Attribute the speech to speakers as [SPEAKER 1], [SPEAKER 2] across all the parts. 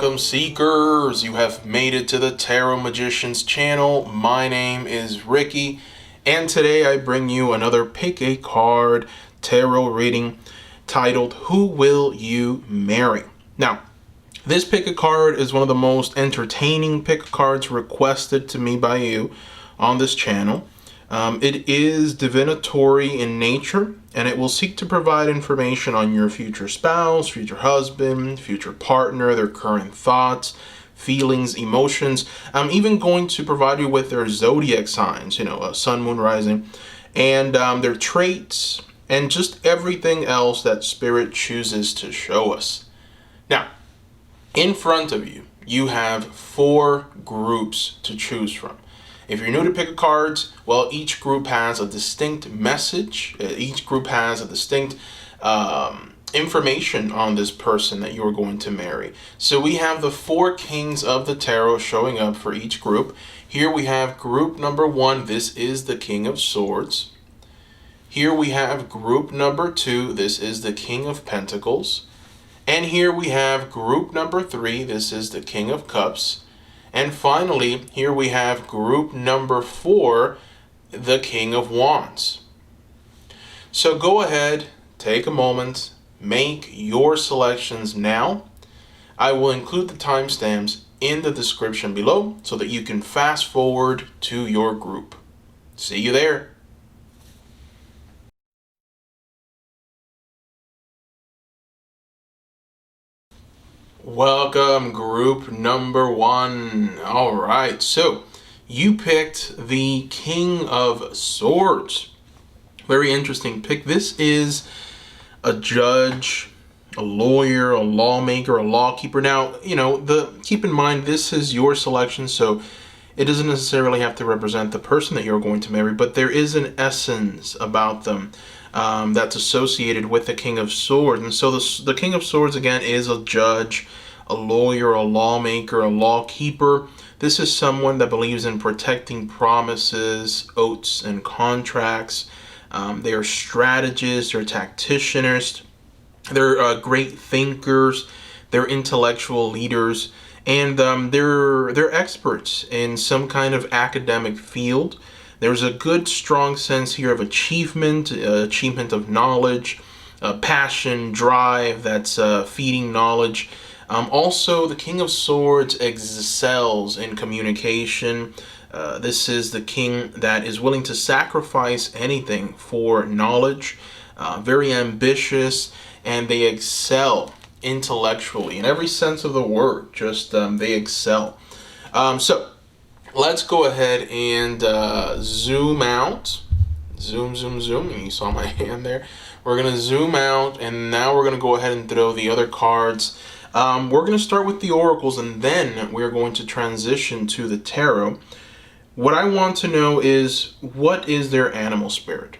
[SPEAKER 1] Welcome, seekers. You have made it to the Tarot Magicians channel. My name is Ricky, and today I bring you another pick a card tarot reading titled Who Will You Marry? Now, this pick a card is one of the most entertaining pick a cards requested to me by you on this channel. It is divinatory in nature, and it will seek to provide information on your future spouse, future husband, future partner, their current thoughts, feelings, emotions. I'm even going to provide you with their zodiac signs, sun, moon, rising, and their traits, and just everything else that Spirit chooses to show us. Now, in front of you, you have 4 groups to choose from. If you're new to pick a cards, well, each group has a distinct message. Each group has a distinct information on this person that you're going to marry. So we have the 4 kings of the tarot showing up for each group. Here we have group number 1. This is the King of Swords. Here we have group number 2. This is the King of Pentacles. And here we have group number 3. This is the King of Cups. And finally, here we have group number 4, the King of Wands. So go ahead, take a moment, make your selections now. I will include the timestamps in the description below so that you can fast forward to your group. See you there. Welcome, group number 1. All right, so you picked the King of Swords. Very interesting pick. This is a judge, a lawyer, a lawmaker, a lawkeeper. Now, keep in mind this is your selection, so it doesn't necessarily have to represent the person that you're going to marry, but there is an essence about them that's associated with the King of Swords. And so the King of Swords, again, is a judge, a lawyer, a lawmaker, a lawkeeper. This is someone that believes in protecting promises, oaths, and contracts. They are strategists, they're tacticians, they're great thinkers, they're intellectual leaders, and they're experts in some kind of academic field. There's a good, strong sense here of achievement of knowledge, passion, drive that's feeding knowledge. Also, the King of Swords excels in communication. This is the king that is willing to sacrifice anything for knowledge, very ambitious, and they excel intellectually in every sense of the word. Just they excel. So let's go ahead and zoom out. Zoom. You saw my hand there. We're going to zoom out, and now we're going to go ahead and throw the other cards. We're going to start with the oracles, and then we're going to transition to the tarot. What I want to know is, what is their animal spirit?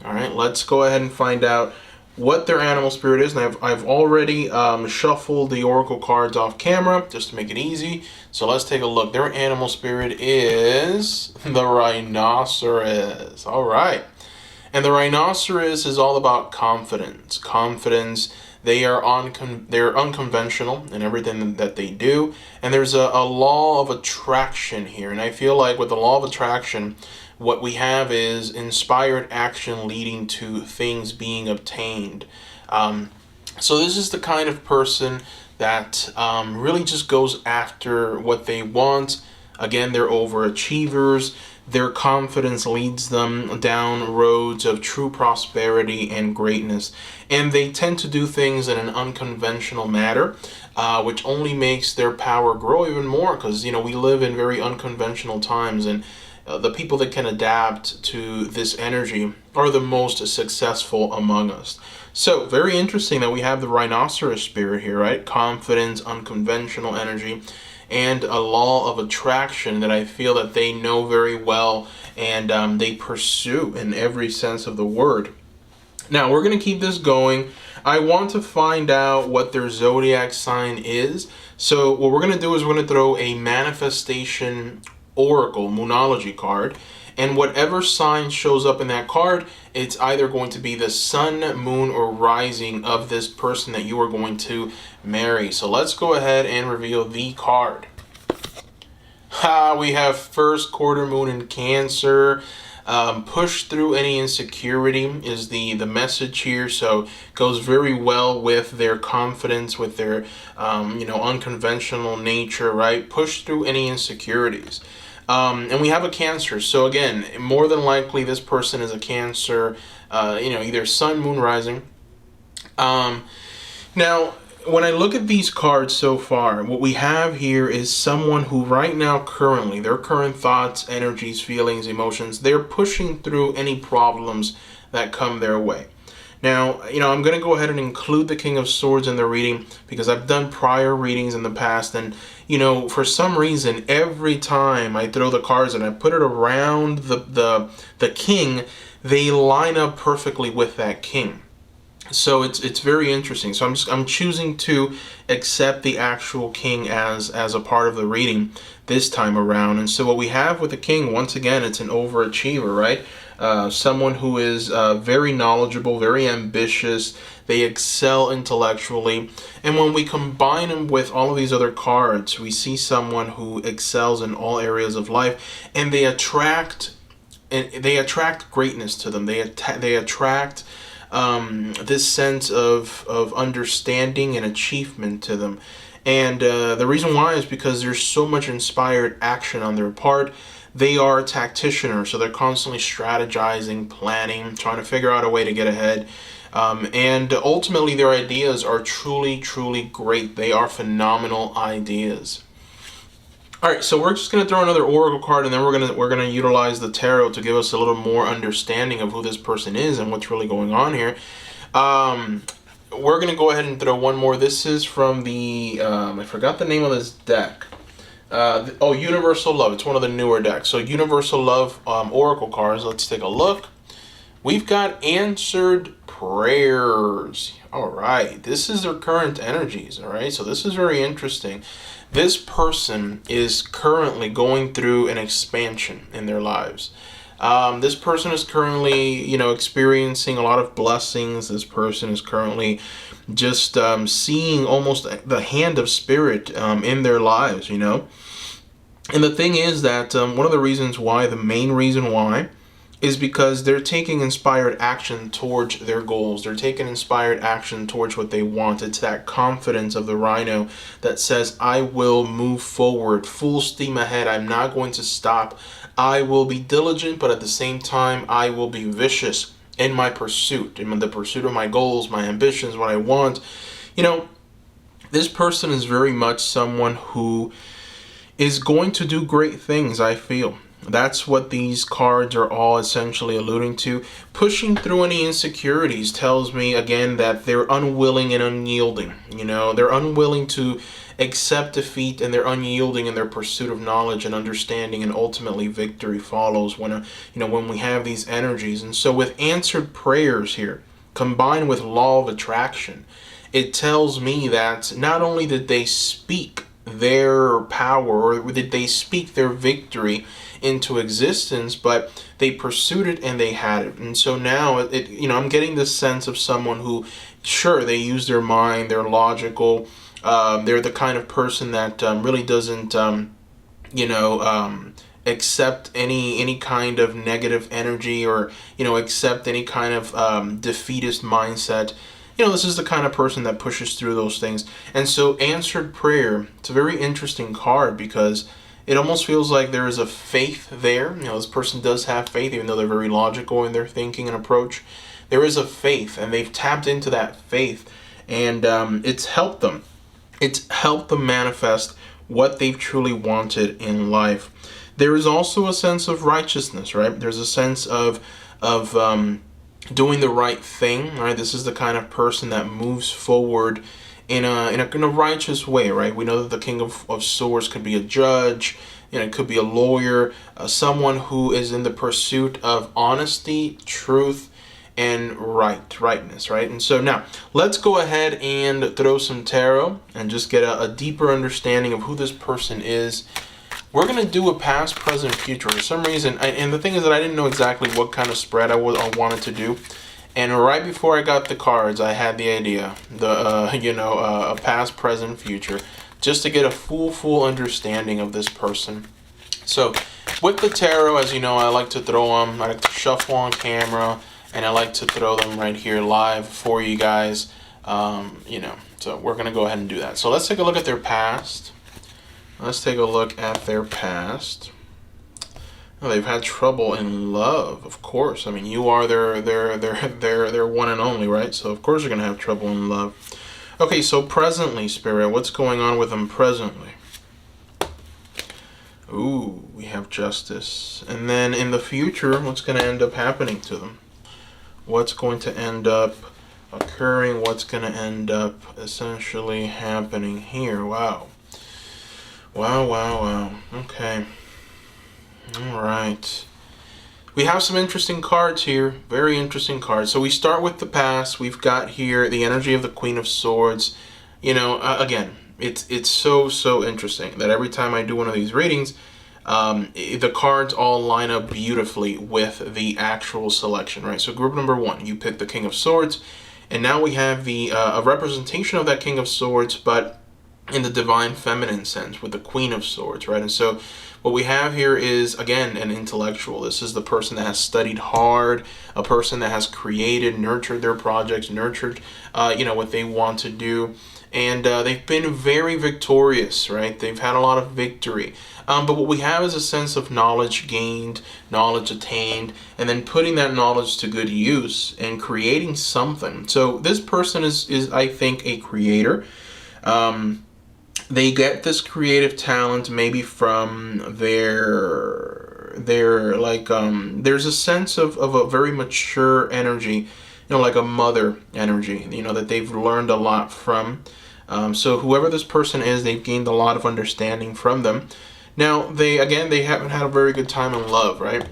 [SPEAKER 1] All right, let's go ahead and find out what their animal spirit is. And I've already shuffled the oracle cards off camera just to make it easy. So let's take a look. Their animal spirit is the rhinoceros. All right. And the rhinoceros is all about confidence. They're unconventional in everything that they do. And there's a law of attraction here. And I feel like with the law of attraction, what we have is inspired action leading to things being obtained. So this is the kind of person that really just goes after what they want. Again, they're overachievers. Their confidence leads them down roads of true prosperity and greatness. And they tend to do things in an unconventional manner, which only makes their power grow even more, because, we live in very unconventional times, and the people that can adapt to this energy are the most successful among us. So, very interesting that we have the rhinoceros spirit here, right? Confidence, unconventional energy, and a law of attraction that I feel that they know very well, and they pursue in every sense of the word. Now, we're going to keep this going. I want to find out what their zodiac sign is. So what we're going to do is we're going to throw a manifestation oracle moonology card, And whatever sign shows up in that card, it's either going to be the sun, moon, or rising of this person that you are going to marry. So let's go ahead and reveal the card. We have first quarter moon in Cancer. Push through any insecurity is the message here. So goes very well with their confidence, with their unconventional nature, right? Push through any insecurities. And we have a Cancer. So again, more than likely this person is a Cancer, either sun, moon, rising. Now, when I look at these cards so far, what we have here is someone who right now, currently, their current thoughts, energies, feelings, emotions, they're pushing through any problems that come their way. Now, I'm going to go ahead and include the King of Swords in the reading because I've done prior readings in the past, and, for some reason, every time I throw the cards and I put it around the King, they line up perfectly with that King. So it's very interesting. So I'm choosing to accept the actual King as a part of the reading this time around. And so what we have with the King, once again, it's an overachiever, right? Someone who is very knowledgeable, very ambitious. They excel intellectually. And when we combine them with all of these other cards, we see someone who excels in all areas of life, and they attract greatness to them. They attract this sense of understanding and achievement to them. And the reason why is because there's so much inspired action on their part. They are tacticians, so they're constantly strategizing, planning, trying to figure out a way to get ahead. And ultimately their ideas are truly, truly great. They are phenomenal ideas. All right, so we're just going to throw another oracle card, and then we're gonna utilize the tarot to give us a little more understanding of who this person is and what's really going on here. We're going to go ahead and throw one more. This is from the I forgot the name of this deck. Universal Love. It's one of the newer decks. So Universal Love oracle cards. Let's take a look. We've got answered prayers. All right, this is their current energies. All right, so this is very interesting. This person is currently going through an expansion in their lives. This person is currently, experiencing a lot of blessings. This person is currently just seeing almost the hand of spirit in their lives, And the thing is that one of the reasons why, the main reason why, is because they're taking inspired action towards their goals. They're taking inspired action towards what they want. It's that confidence of the rhino that says, I will move forward, full steam ahead. I'm not going to stop. I will be diligent, but at the same time, I will be vicious in my pursuit, in the pursuit of my goals, my ambitions, what I want. This person is very much someone who is going to do great things, I feel. That's what these cards are all essentially alluding to. Pushing through any insecurities tells me, again, that they're unwilling and unyielding. They're unwilling to accept defeat, and they're unyielding in their pursuit of knowledge and understanding, and ultimately victory follows when we have these energies. And so with answered prayers here, combined with law of attraction, it tells me that not only did they speak their power, or did they speak their victory into existence, but they pursued it and they had it. And so now I'm getting this sense of someone who, sure, they use their mind, they're logical, they're the kind of person that really doesn't accept any kind of negative energy, or accept any kind of defeatist mindset. This is the kind of person that pushes through those things. And so answered prayer, it's a very interesting card because it almost feels like there is a faith there. This person does have faith, even though they're very logical in their thinking and approach. There is a faith, and they've tapped into that faith, and it's helped them. It's helped them manifest what they've truly wanted in life. There is also a sense of righteousness, right? There's a sense of doing the right thing, right? This is the kind of person that moves forward in a righteous way, right? We know that the King of Swords could be a judge, it could be a lawyer, someone who is in the pursuit of honesty, truth, and rightness, right? And so now let's go ahead and throw some tarot and just get a deeper understanding of who this person is we're going to do a past, present, future. For some reason, and the thing is that I didn't know exactly what kind of spread I wanted to do. And right before I got the cards, I had the idea, a past, present, future, just to get a full understanding of this person. So, with the tarot, as you know, I like to throw them, I like to shuffle on camera, and I like to throw them right here live for you guys, so we're going to go ahead and do that. So let's take a look at their past. Let's take a look at their past. Well, they've had trouble in love, of course. I mean, you are their one and only, right? So of course you're gonna have trouble in love. Okay, so presently, Spirit, what's going on with them presently? Ooh, we have Justice. And then in the future, what's gonna end up happening to them? What's going to end up occurring? What's gonna end up essentially happening here? Wow. Wow. Okay. All right. We have some interesting cards here. Very interesting cards. So we start with the past. We've got here the energy of the Queen of Swords. Again, it's so interesting that every time I do one of these readings, the cards all line up beautifully with the actual selection, right? So group number 1, you pick the King of Swords, and now we have the a representation of that King of Swords, but in the divine feminine sense with the Queen of Swords, right? And so what we have here is, again, an intellectual. This is the person that has studied hard, a person that has created, nurtured their projects, nurtured, what they want to do. And they've been very victorious, right? They've had a lot of victory. But what we have is a sense of knowledge gained, knowledge attained, and then putting that knowledge to good use and creating something. So this person is I think, a creator. They get this creative talent maybe from their there's a sense of a very mature energy, like a mother energy, that they've learned a lot from. So whoever this person is, they've gained a lot of understanding from them. Now, they haven't had a very good time in love, right?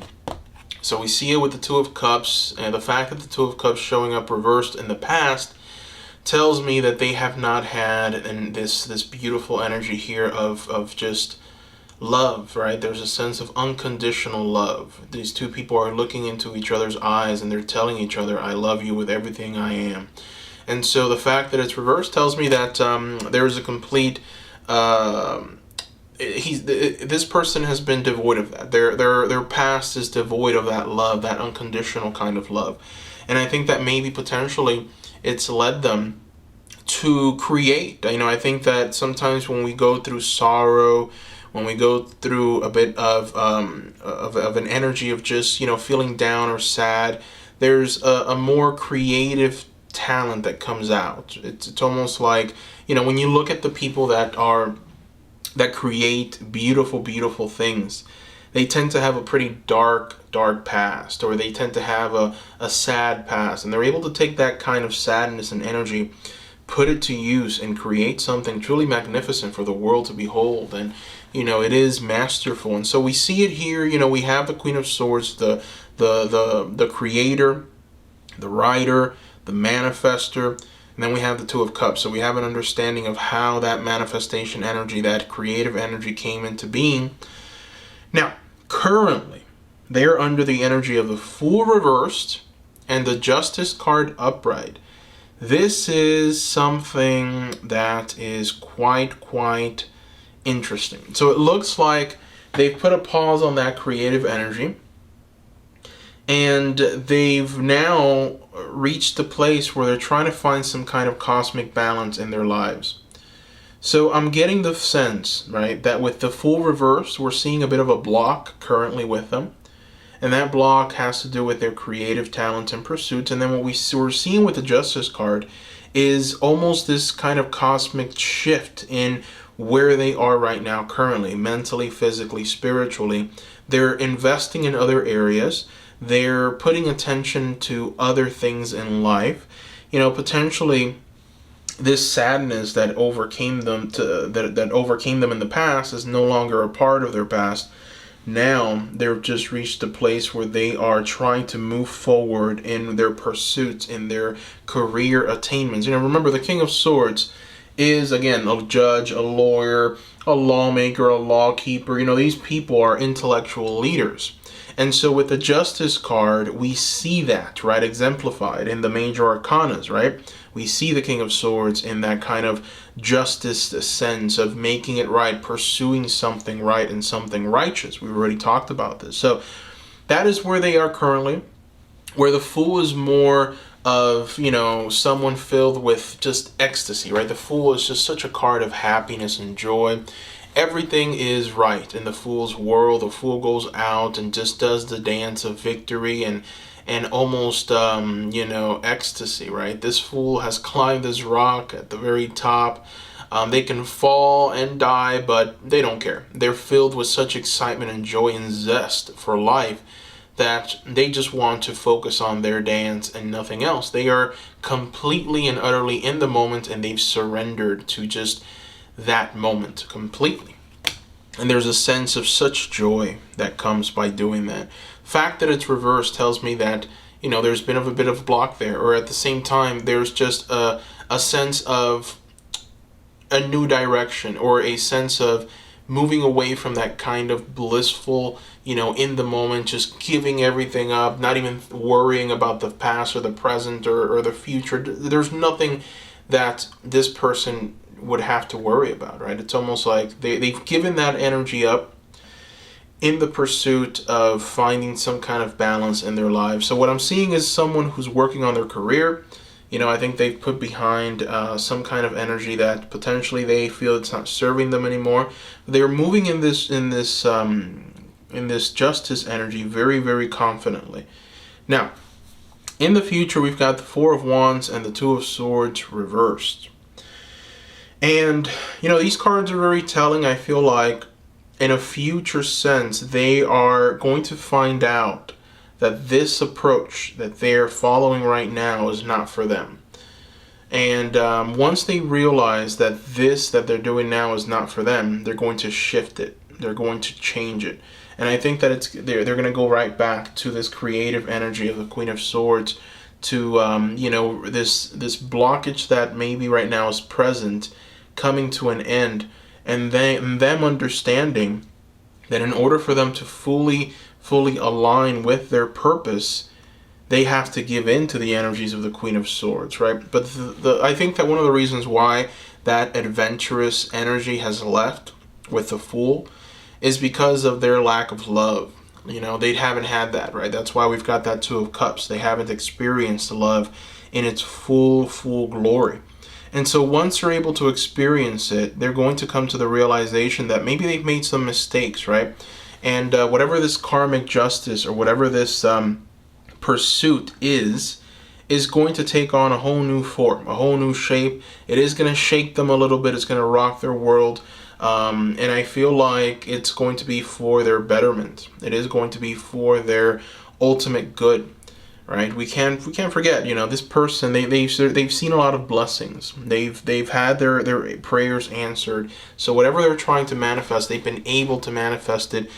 [SPEAKER 1] So we see it with the Two of Cups, and the fact that the Two of Cups showing up reversed in the past tells me that they have not had this beautiful energy here of just love, right? There's a sense of unconditional love. These two people are looking into each other's eyes and they're telling each other, I love you with everything I am. And so the fact that it's reversed tells me that there is a complete this person has been devoid of that. Their past is devoid of that love, that unconditional kind of love. And I think that maybe potentially it's led them to create. I think that sometimes when we go through sorrow, when we go through a bit of an energy of just feeling down or sad, there's a more creative talent that comes out. It's almost like when you look at the people that create beautiful things, they tend to have a pretty dark past, or they tend to have a sad past, and they're able to take that kind of sadness and energy, put it to use, and create something truly magnificent for the world to behold. And it is masterful. And so we see it here. We have the Queen of Swords, the creator, the writer, the manifester, and then we have the Two of Cups. So we have an understanding of how that manifestation energy, that creative energy, came into being. Now, currently, they're under the energy of the Fool reversed and the Justice card upright. This is something that is quite interesting. So it looks like they've put a pause on that creative energy, and they've now reached a place where they're trying to find some kind of cosmic balance in their lives. So I'm getting the sense, right, that with the Fool reversed, we're seeing a bit of a block currently with them. And that block has to do with their creative talents and pursuits. And then what we're seeing with the Justice card is almost this kind of cosmic shift in where they are right now currently, mentally, physically, spiritually. They're investing in other areas. They're putting attention to other things in life. Potentially this sadness that overcame them that overcame them in the past is no longer a part of their past. Now they've just reached a place where they are trying to move forward in their pursuits, in their career attainments. Remember, the King of Swords is, again, a judge, a lawyer, a lawmaker, a lawkeeper. These people are intellectual leaders. And so with the Justice card, we see that, right, exemplified in the major arcanas, right? We see the King of Swords in that kind of justice sense of making it right, pursuing something right and something righteous. We've already talked about this. So that is where they are currently, where the Fool is more of, someone filled with just ecstasy, right? The Fool is just such a card of happiness and joy. Everything is right in the Fool's world. The Fool goes out and just does the dance of victory and almost ecstasy, right? This Fool has climbed this rock at the very top. They can fall and die, but they don't care. They're filled with such excitement and joy and zest for life that they just want to focus on their dance and nothing else. They are completely and utterly in the moment, and they've surrendered to just that moment completely. And there's a sense of such joy that comes by doing that. Fact that it's reversed tells me that there's been a bit of a block there, or at the same time there's just a sense of a new direction, or a sense of moving away from that kind of blissful, in the moment, just giving everything up, not even worrying about the past or the present or the future. There's nothing that this person would have to worry about, right? It's almost like they've given that energy up in the pursuit of finding some kind of balance in their lives. So what I'm seeing is someone who's working on their career. I think they've put behind some kind of energy that potentially they feel it's not serving them anymore. They're moving in this justice energy very, very confidently. Now, in the future, we've got the Four of Wands and the Two of Swords reversed. And, these cards are very telling. I feel like in a future sense, they are going to find out that this approach that they're following right now is not for them. And once they realize that this that they're doing now is not for them, they're going to shift it. They're going to change it. And I think that they're going to go right back to this creative energy of the Queen of Swords, to this blockage that maybe right now is present, coming to an end, and them understanding that in order for them to fully align with their purpose, they have to give in to the energies of the Queen of Swords, right? But I think that one of the reasons why that adventurous energy has left with the Fool is because of their lack of love. They haven't had that, right? That's why we've got that Two of Cups. They haven't experienced love in its full glory. And so once they're able to experience it, they're going to come to the realization that maybe they've made some mistakes, right? And whatever this karmic justice or whatever this pursuit is going to take on a whole new form, a whole new shape. It is going to shake them a little bit. It's going to rock their world. And I feel like it's going to be for their betterment. It is going to be for their ultimate good. Right, we can't forget. This person, they've seen a lot of blessings. They've had their prayers answered. So whatever they're trying to manifest, they've been able to manifest it,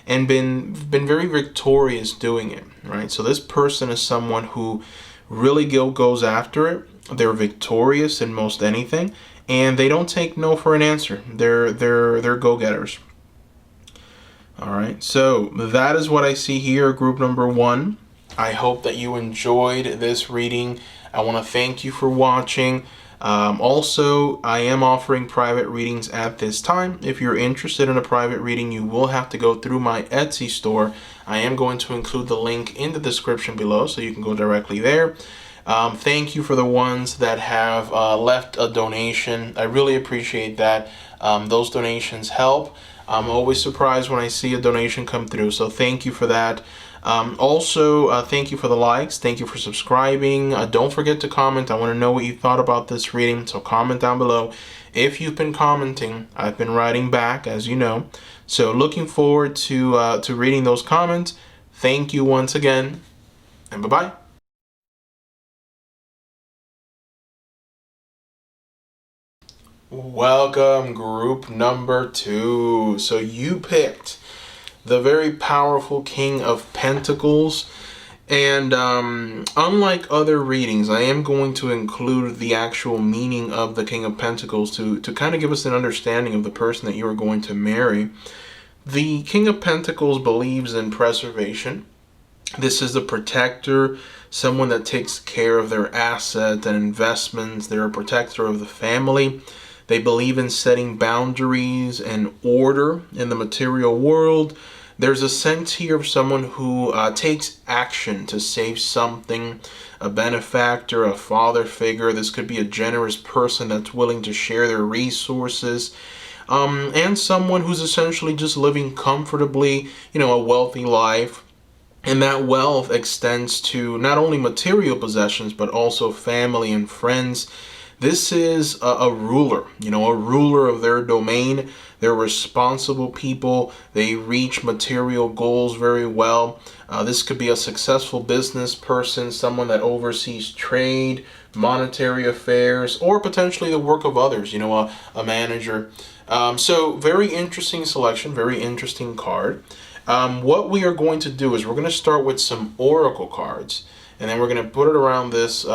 [SPEAKER 1] and been very victorious doing it. Right. So this person is someone who really goes after it. They're victorious in most anything, and they don't take no for an answer. They're go-getters. All right. So that is what I see here, group number 1. I hope that you enjoyed this reading. I want to thank you for watching. Also, I am offering private readings at this time. If you're interested in a private reading, you will have to go through my Etsy store. I am going to include the link in the description below, so you can go directly there. Thank you for the ones that have left a donation. I really appreciate that. Those donations help. I'm always surprised when I see a donation come through, so thank you for that. Also, thank you for the likes. Thank you for subscribing. Don't forget to comment. I want to know what you thought about this reading, so comment down below. If you've been commenting, I've been writing back, as you know. So looking forward to reading those comments. Thank you once again, and bye-bye. Welcome, group number 2. So you picked the very powerful King of Pentacles. And unlike other readings, I am going to include the actual meaning of the King of Pentacles to kind of give us an understanding of the person that you are going to marry. The King of Pentacles believes in preservation. This is the protector, someone that takes care of their assets and investments. They're a protector of the family. They believe in setting boundaries and order in the material world. There's a sense here of someone who takes action to save something, a benefactor, a father figure. This could be a generous person that's willing to share their resources. And someone who's essentially just living comfortably, a wealthy life. And that wealth extends to not only material possessions, but also family and friends. This is a ruler, a ruler of their domain. They're responsible people. They reach material goals very well. This could be a successful business person, someone that oversees trade, monetary affairs, or potentially the work of others, a manager. So very interesting selection, very interesting card. What we are going to do is we're going to start with some oracle cards, and then we're going to put it around this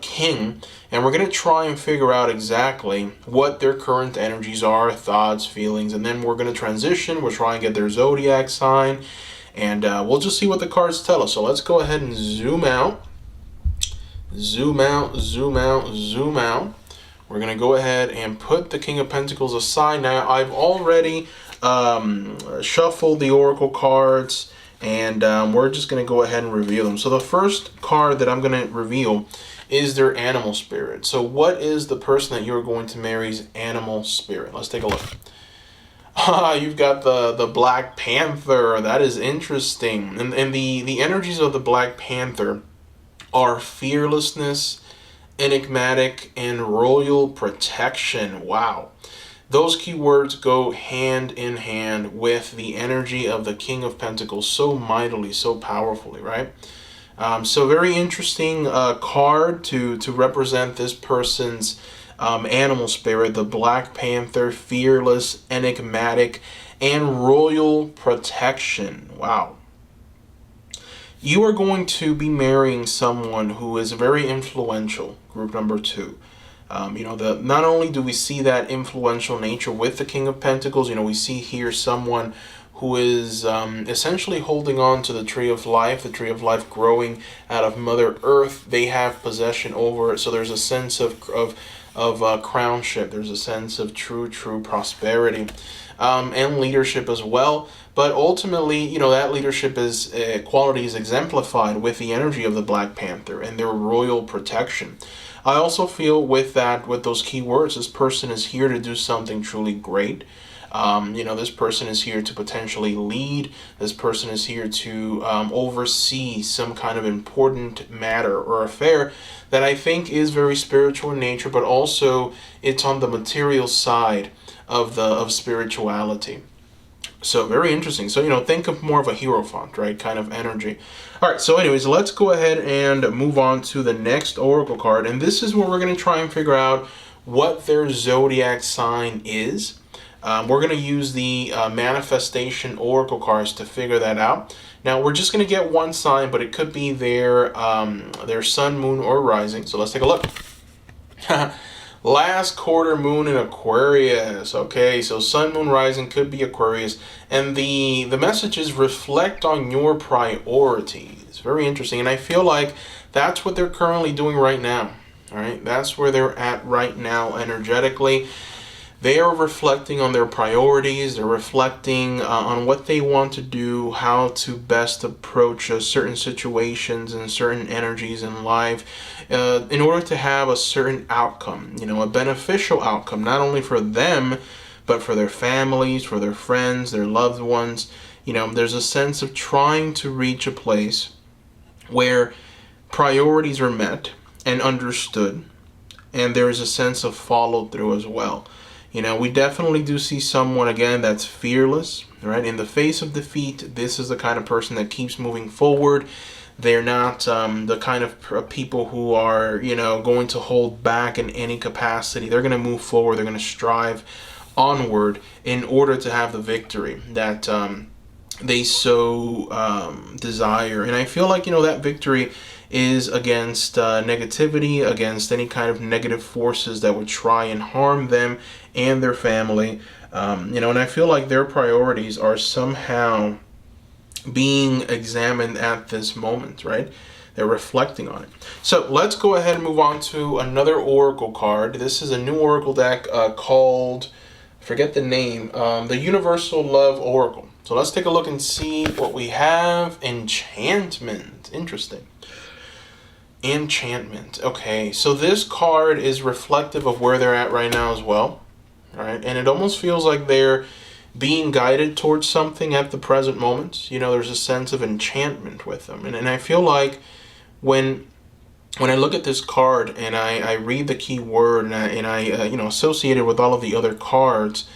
[SPEAKER 1] king, and we're going to try and figure out exactly what their current energies are, thoughts, feelings, and then we're going to transition. We'll try and get their zodiac sign, and we'll just see what the cards tell us. So let's go ahead and zoom out. Zoom out, zoom out, zoom out. We're going to go ahead and put the King of Pentacles aside. Now, I've already shuffled the oracle cards, and we're just going to go ahead and reveal them. So the first card that I'm going to reveal is their animal spirit. So what is the person that you're going to marry's animal spirit? Let's take a look. You've got the Black Panther. That is interesting. And the energies of the Black Panther are fearlessness, enigmatic, and royal protection. Wow. Those keywords go hand in hand with the energy of the King of Pentacles so mightily, so powerfully, right? So very interesting card to represent this person's animal spirit, the Black Panther, fearless, enigmatic, and royal protection. Wow. You are going to be marrying someone who is very influential, group number 2. Not only do we see that influential nature with the King of Pentacles, we see here someone who is essentially holding on to the tree of life growing out of Mother Earth. They have possession over it, so there's a sense of crownship. There's a sense of true prosperity and leadership as well. But ultimately, that leadership quality is exemplified with the energy of the Black Panther and their royal protection. I also feel with those keywords, this person is here to do something truly great. This person is here to potentially lead. This person is here to oversee some kind of important matter or affair that I think is very spiritual in nature, but also it's on the material side of spirituality. So very interesting. So, think of more of a Hierophant, right? Kind of energy. All right. So anyways, let's go ahead and move on to the next oracle card. And this is where we're going to try and figure out what their zodiac sign is. We're going to use the manifestation oracle cards to figure that out. Now, we're just going to get one sign, but it could be their sun, moon, or rising. So let's take a look. Last quarter moon in Aquarius. Okay, so sun, moon, rising could be Aquarius. And the message is reflect on your priorities. Very interesting. And I feel like that's what they're currently doing right now. All right, that's where they're at right now energetically. They are reflecting on their priorities. They're reflecting on what they want to do, how to best approach certain situations and certain energies in life in order to have a certain outcome, a beneficial outcome, not only for them, but for their families, for their friends, their loved ones. There's a sense of trying to reach a place where priorities are met and understood, and there is a sense of follow through as well. We definitely do see someone, again, that's fearless, right? In the face of defeat, this is the kind of person that keeps moving forward. They're not the kind of people who are, going to hold back in any capacity. They're going to move forward. They're going to strive onward in order to have the victory that they so desire. And I feel like, that victory is against negativity, against any kind of negative forces that would try and harm them and their family. And I feel like their priorities are somehow being examined at this moment, right? They're reflecting on it. So let's go ahead and move on to another Oracle card. This is a new Oracle deck called, I forget the name, the Universal Love Oracle. So let's take a look and see what we have. Enchantment. Interesting. Enchantment. Okay, so this card is reflective of where they're at right now as well. All right, and it almost feels like they're being guided towards something at the present moment. There's a sense of enchantment with them. And I feel like when I look at this card and I read the key word and I associate it with all of the other cards,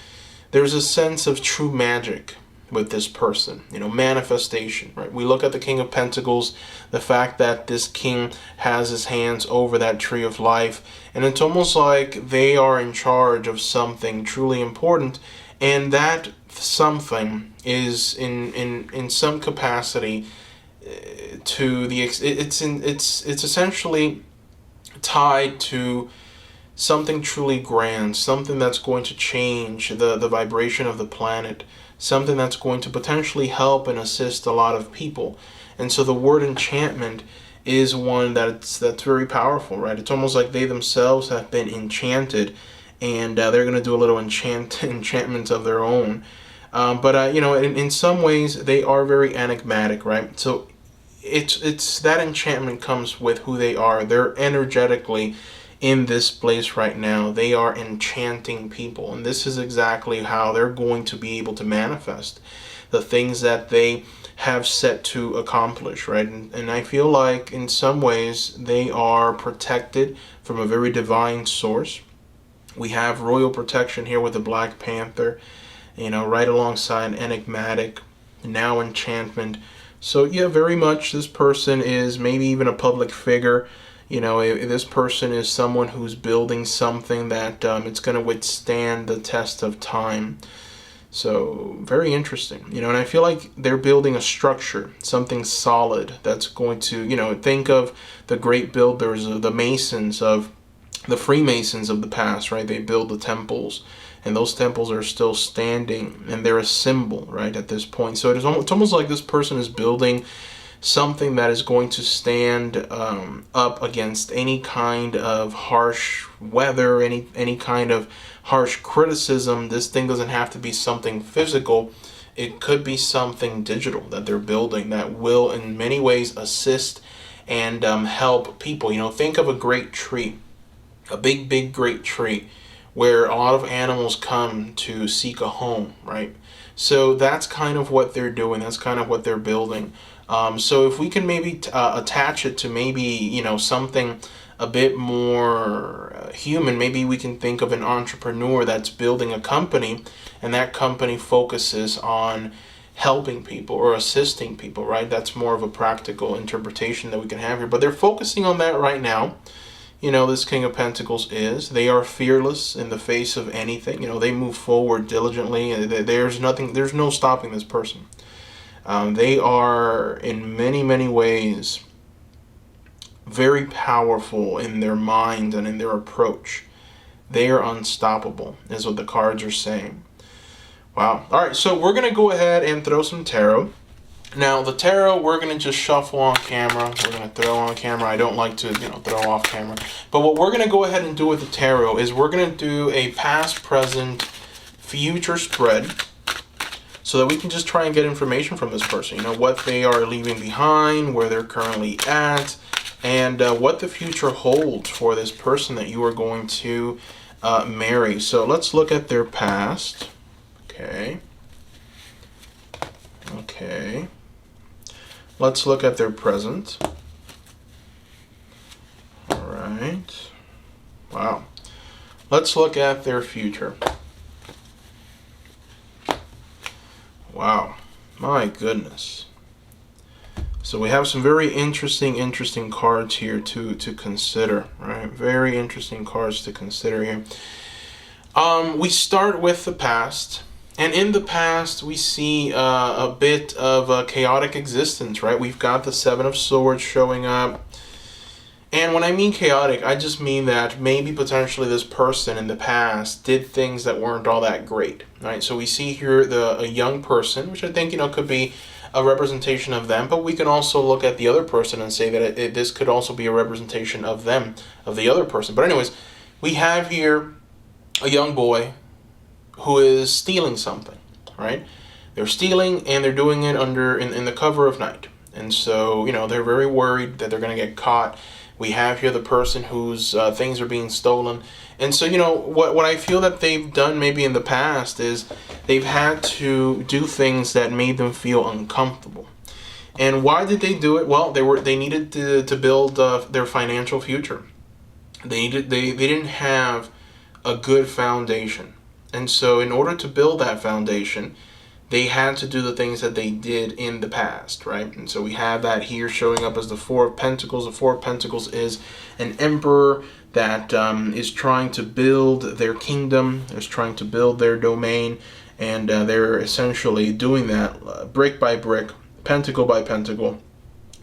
[SPEAKER 1] there's a sense of true magic with this person, manifestation, right? We look at the King of Pentacles, the fact that this king has his hands over that tree of life, and it's almost like they are in charge of something truly important, and that something is in some capacity to the it's essentially tied to something truly grand, something that's going to change the vibration of the planet, something that's going to potentially help and assist a lot of people. And so the word enchantment is one that's very powerful, right? It's almost like they themselves have been enchanted, and they're going to do a little enchantment of their own. But in some ways they are very enigmatic, right? So it's that enchantment comes with who they are. They're energetically in this place right now. They are enchanting people, and this is exactly how they're going to be able to manifest the things that they have set to accomplish, right? And I feel like in some ways they are protected from a very divine source. We have royal protection here with the Black Panther, right alongside enigmatic, now enchantment. So yeah, very much this person is maybe even a public figure. This person is someone who's building something that it's going to withstand the test of time. So very interesting, and I feel like they're building a structure, something solid that's going to, think of the great builders, the Masons of the Freemasons of the past, right? They build the temples, and those temples are still standing, and they're a symbol, right, at this point. So it's almost like this person is building something that is going to stand up against any kind of harsh weather, any kind of harsh criticism. This thing doesn't have to be something physical. It could be something digital that they're building that will in many ways assist and help people. Think of a great tree, a big great tree where a lot of animals come to seek a home, right? So that's kind of what they're doing. That's kind of what they're building. So if we can maybe attach it to maybe, something a bit more human, maybe we can think of an entrepreneur that's building a company, and that company focuses on helping people or assisting people, right? That's more of a practical interpretation that we can have here. But they're focusing on that right now. This King of Pentacles they are fearless in the face of anything. They move forward diligently. There's no stopping this person. They are in many ways very powerful in their mind and in their approach. They are unstoppable, is what the cards are saying. Wow. All right, so we're going to go ahead and throw some tarot. Now, the tarot, we're going to just shuffle on camera. We're going to throw on camera. I don't like to, throw off camera. But what we're going to go ahead and do with the tarot is we're going to do a past, present, future spread so that we can just try and get information from this person. What they are leaving behind, where they're currently at, and what the future holds for this person that you are going to marry. So let's look at their past. Okay. Let's look at their present. All right. Wow. Let's look at their future. Wow. My goodness. So we have some very interesting cards here to consider, right? Very interesting cards to consider here. We start with the past. And in the past, we see a bit of a chaotic existence, right? We've got the Seven of Swords showing up. And when I mean chaotic, I just mean that maybe potentially this person in the past did things that weren't all that great, right? So we see here a young person, which I think, could be a representation of them, but we can also look at the other person and say that this could also be a representation of them, of the other person. But anyways, we have here a young boy who is stealing something, right? They're stealing and they're doing it in the cover of night. And so, they're very worried that they're going to get caught. We have here the person whose things are being stolen. And so, what I feel that they've done maybe in the past is they've had to do things that made them feel uncomfortable. And why did they do it? Well, they needed to build their financial future. They didn't have a good foundation. And so in order to build that foundation, they had to do the things that they did in the past, right? And so we have that here showing up as the Four of Pentacles. The Four of Pentacles is an emperor that is trying to build their kingdom, is trying to build their domain, and they're essentially doing that brick by brick, pentacle by pentacle,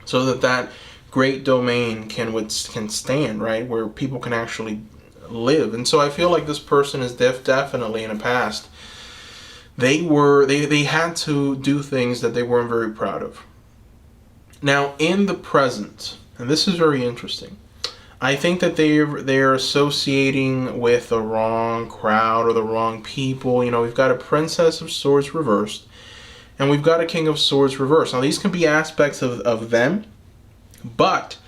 [SPEAKER 1] so that great domain can stand, right? Where people can actually live. And so I feel like this person is definitely in the past. They had to do things that they weren't very proud of. Now in the present, and this is very interesting, I think that they're associating with the wrong crowd or the wrong people. We've got a Princess of Swords reversed, and we've got a King of Swords reversed. Now these can be aspects of them, but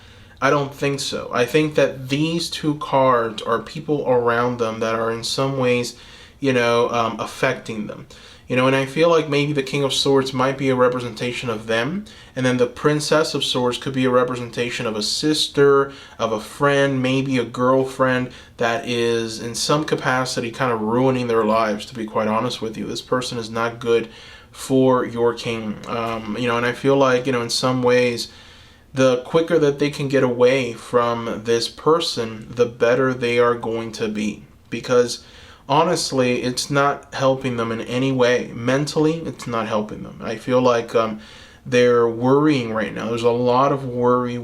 [SPEAKER 1] I don't think so. I think that these two cards are people around them that are in some ways, affecting them. And I feel like maybe the King of Swords might be a representation of them, and then the Princess of Swords could be a representation of a sister, of a friend, maybe a girlfriend that is in some capacity kind of ruining their lives, to be quite honest with you. This person is not good for your king. And I feel like, in some ways, the quicker that they can get away from this person, the better they are going to be. Because honestly, it's not helping them in any way. Mentally, it's not helping them. I feel like they're worrying right now. There's a lot of worry.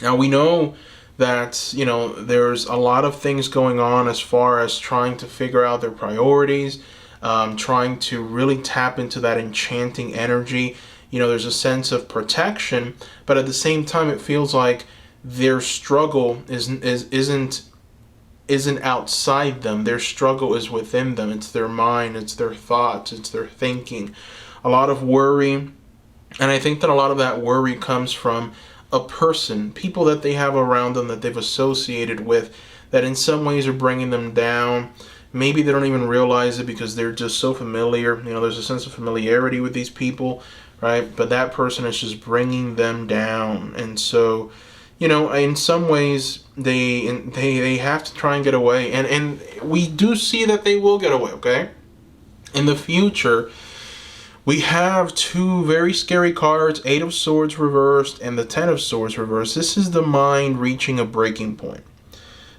[SPEAKER 1] Now we know that, there's a lot of things going on as far as trying to figure out their priorities, trying to really tap into that enchanting energy. There's a sense of protection, but at the same time, it feels like their struggle isn't outside them. Their struggle is within them. It's their mind, it's their thoughts, it's their thinking. A lot of worry, and I think that a lot of that worry comes from a person, people that they have around them that they've associated with, that in some ways are bringing them down. Maybe they don't even realize it because they're just so familiar. There's a sense of familiarity with these people, right? But that person is just bringing them down. And so, in some ways, they have to try and get away. And we do see that they will get away, okay? In the future, we have two very scary cards, Eight of Swords reversed and the Ten of Swords reversed. This is the mind reaching a breaking point.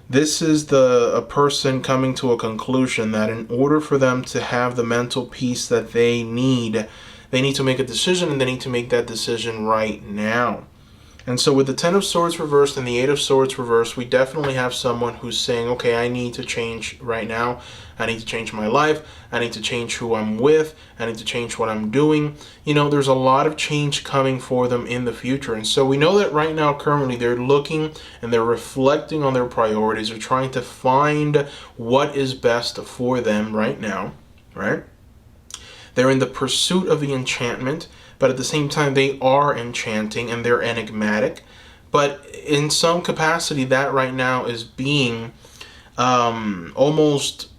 [SPEAKER 1] This is a person coming to a conclusion that in order for them to have the mental peace that they need to make a decision, and they need to make that decision right now. And so with the Ten of Swords reversed and the Eight of Swords reversed, we definitely have someone who's saying, okay, I need to change right now. I need to change my life. I need to change who I'm with. I need to change what I'm doing. There's a lot of change coming for them in the future. And so we know that right now, currently, they're looking and they're reflecting on their priorities. They're trying to find what is best for them right now, right? They're in the pursuit of the enchantment, but at the same time, they are enchanting and they're enigmatic. But in some capacity, that right now is being almost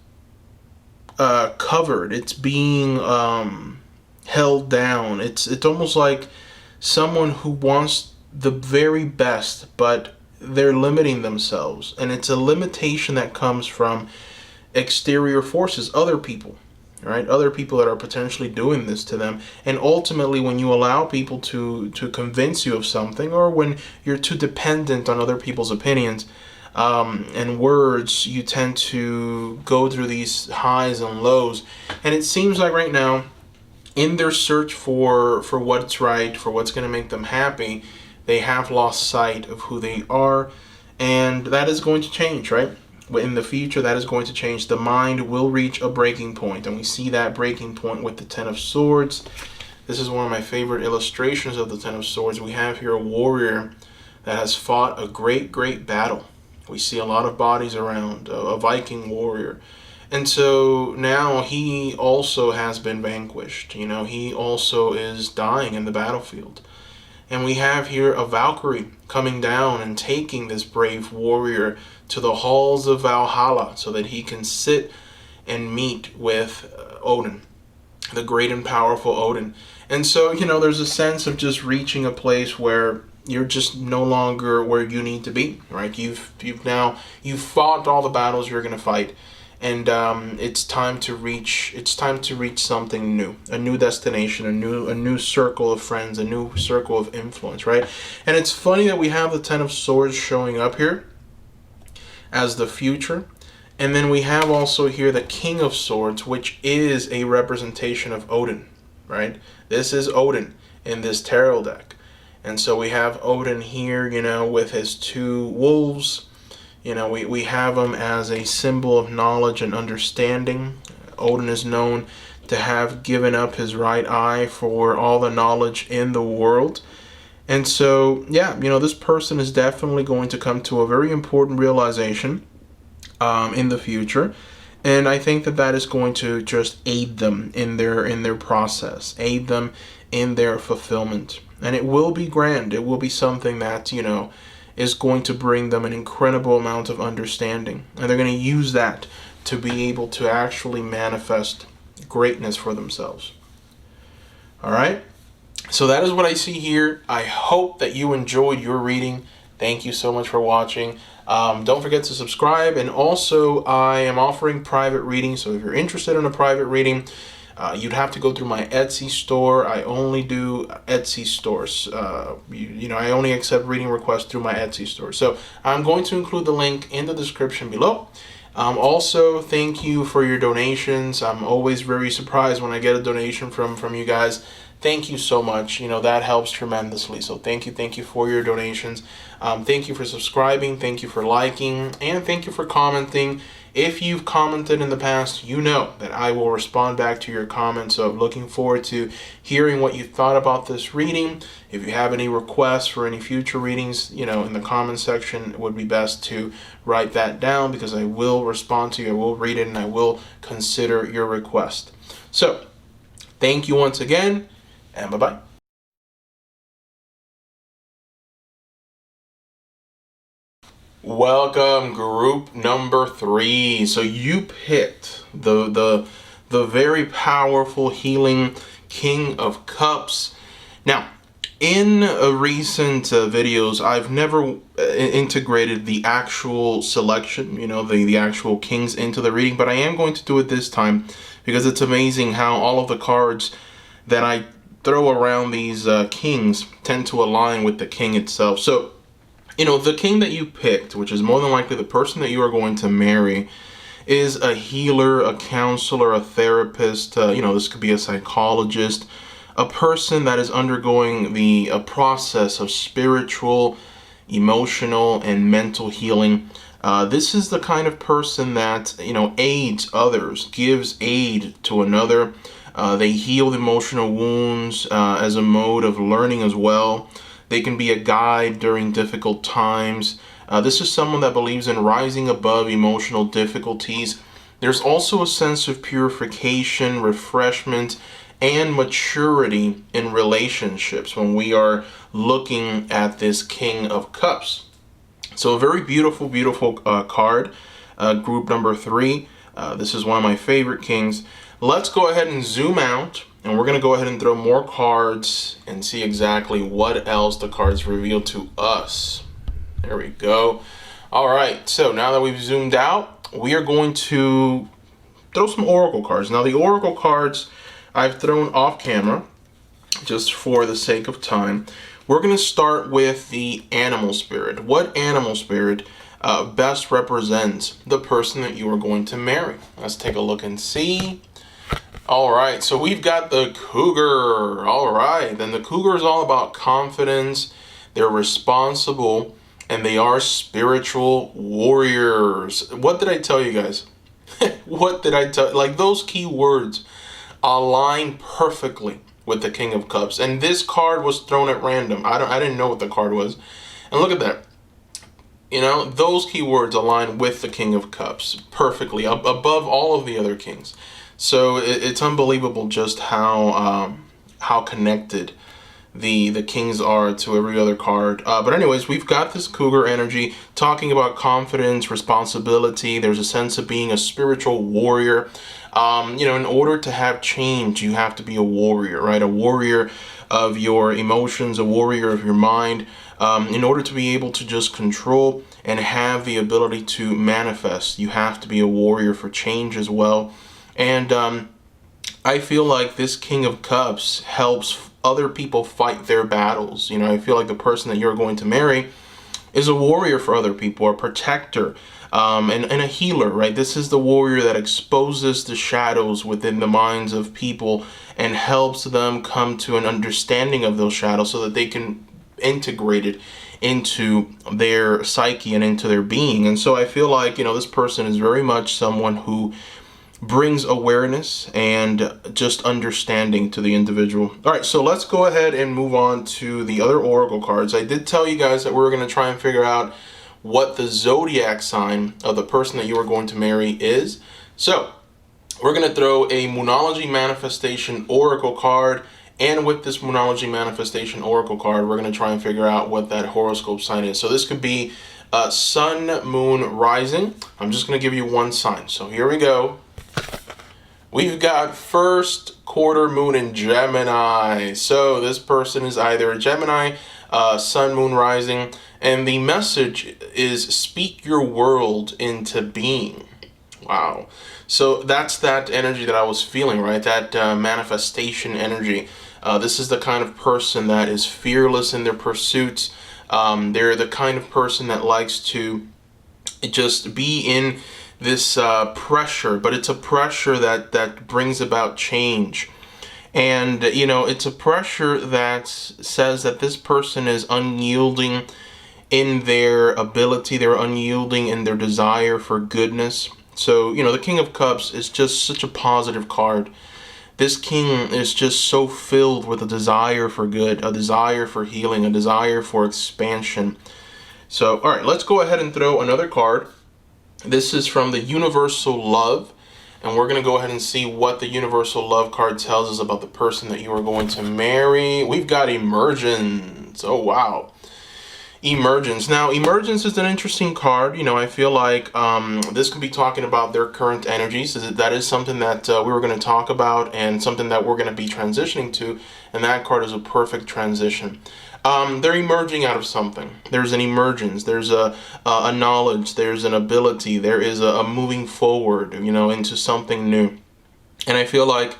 [SPEAKER 1] covered. It's being held down. It's almost like someone who wants the very best, but they're limiting themselves. And it's a limitation that comes from exterior forces, other people. Right? Other people that are potentially doing this to them. And ultimately, when you allow people to convince you of something, or when you're too dependent on other people's opinions, and words, you tend to go through these highs and lows. And it seems like right now, in their search for what's right, for what's going to make them happy, they have lost sight of who they are. And that is going to change, right? In the future, that is going to change. The mind will reach a breaking point, and we see that breaking point with the Ten of Swords. This is one of my favorite illustrations of the Ten of Swords. We have here a warrior that has fought a great battle. We see a lot of bodies around, a Viking warrior. And so now he also has been vanquished. You know, he also is dying in the battlefield. And we have here a Valkyrie coming down and taking this brave warrior to the halls of Valhalla so that he can sit and meet with Odin, the great and powerful Odin. And so, you know, there's a sense of just reaching a place where you're just no longer where you need to be, right? You've fought all the battles you're going to fight. And it's time to reach something new, a new destination, a new circle of friends, a new circle of influence, right? And it's funny that we have the Ten of Swords showing up here as the future, and then we have also here the King of Swords, which is a representation of Odin, right? This is Odin in this tarot deck, and so we have Odin here, you know, with his two wolves. You know, we have him as a symbol of knowledge and understanding. Odin is known to have given up his right eye for all the knowledge in the world. And so, yeah, you know, this person is definitely going to come to a very important realization in the future. And I think that is going to just aid them in their process, aid them in their fulfillment. And it will be grand. It will be something that, you know, is going to bring them an incredible amount of understanding. And they're going to use that to be able to actually manifest greatness for themselves. All right? So that is what I see here. I hope that you enjoyed your reading. Thank you so much for watching. Don't forget to subscribe. And also, I am offering private readings. So if you're interested in a private reading, you'd have to go through my Etsy store. I only do Etsy stores. You know, I only accept reading requests through my Etsy store. So I'm going to include the link in the description below. Also, thank you for your donations. I'm always very surprised when I get a donation from you guys. Thank you so much. You know, that helps tremendously. So thank you for your donations. Thank you for subscribing. Thank you for liking. And thank you for commenting. If you've commented in the past, you know that I will respond back to your comments. So I'm looking forward to hearing what you thought about this reading. If you have any requests for any future readings, you know, in the comment section, it would be best to write that down because I will respond to you, I will read it, and I will consider your request. So, thank you once again, and bye-bye. Welcome, group number 3. So you picked the very powerful healing King of Cups. Now, in recent videos, I've never integrated the actual selection, you know, the actual kings into the reading, but I am going to do it this time because it's amazing how all of the cards that I throw around these kings tend to align with the king itself. So, you know, the king that you picked, which is more than likely the person that you are going to marry, is a healer, a counselor, a therapist. You know, this could be a psychologist, a person that is undergoing a process of spiritual, emotional, and mental healing. This is the kind of person that, you know, aids others, gives aid to another. They heal emotional wounds as a mode of learning as well. They can be a guide during difficult times. This is someone that believes in rising above emotional difficulties. There's also a sense of purification, refreshment, and maturity in relationships when we are looking at this King of Cups. So a very beautiful, beautiful card, group number 3. This is one of my favorite kings. Let's go ahead and zoom out. And we're going to go ahead and throw more cards and see exactly what else the cards reveal to us. There we go. All right, so now that we've zoomed out, we are going to throw some oracle cards. Now, the oracle cards I've thrown off camera just for the sake of time. We're going to start with the animal spirit. What animal spirit best represents the person that you are going to marry. Let's take a look and see. All right, so we've got the cougar. All right, then the cougar is all about confidence. They're responsible, and they are spiritual warriors. What did I tell you guys? What did I tell? Like, those key words align perfectly with the King of Cups. And this card was thrown at random. I didn't know what the card was. And look at that. You know, those keywords align with the King of Cups perfectly, above all of the other kings. So it's unbelievable just how connected the kings are to every other card. But anyways, we've got this cougar energy talking about confidence, responsibility. There's a sense of being a spiritual warrior. You know, in order to have change, you have to be a warrior, right? A warrior of your emotions, a warrior of your mind. In order to be able to just control and have the ability to manifest, you have to be a warrior for change as well. And I feel like this King of Cups helps other people fight their battles. You know, I feel like the person that you're going to marry is a warrior for other people, a protector, and a healer, right? This is the warrior that exposes the shadows within the minds of people and helps them come to an understanding of those shadows so that they can integrate it into their psyche and into their being. And so I feel like, you know, this person is very much someone who brings awareness and just understanding to the individual. All right, so let's go ahead and move on to the other oracle cards. I did tell you guys that we were going to try and figure out what the zodiac sign of the person that you are going to marry is. So we're going to throw a Moonology Manifestation Oracle card, and with this Moonology Manifestation Oracle card, we're going to try and figure out what that horoscope sign is. So this could be Sun, Moon, Rising. I'm just going to give you one sign. So here we go. We've got first quarter moon in Gemini. So this person is either a Gemini, Sun, Moon, Rising, and the message is speak your world into being. Wow. So that's that energy that I was feeling, right? That manifestation energy. This is the kind of person that is fearless in their pursuits. They're the kind of person that likes to just be in this pressure, but it's a pressure that brings about change. And, you know, it's a pressure that says that this person is unyielding in their ability, they're unyielding in their desire for goodness. So, you know, the King of Cups is just such a positive card. This king is just so filled with a desire for good, a desire for healing, a desire for expansion. So, all right, let's go ahead and throw another card. This is from the Universal Love, and we're going to go ahead and see what the Universal Love card tells us about the person that you are going to marry. We've got Emergence. Oh, wow. Emergence. Now, Emergence is an interesting card. You know, I feel like this could be talking about their current energies. That is something that we were going to talk about and something that we're going to be transitioning to, and that card is a perfect transition. They're emerging out of something. There's an emergence. There's a knowledge. There's an ability. There is a moving forward, you know, into something new. And I feel like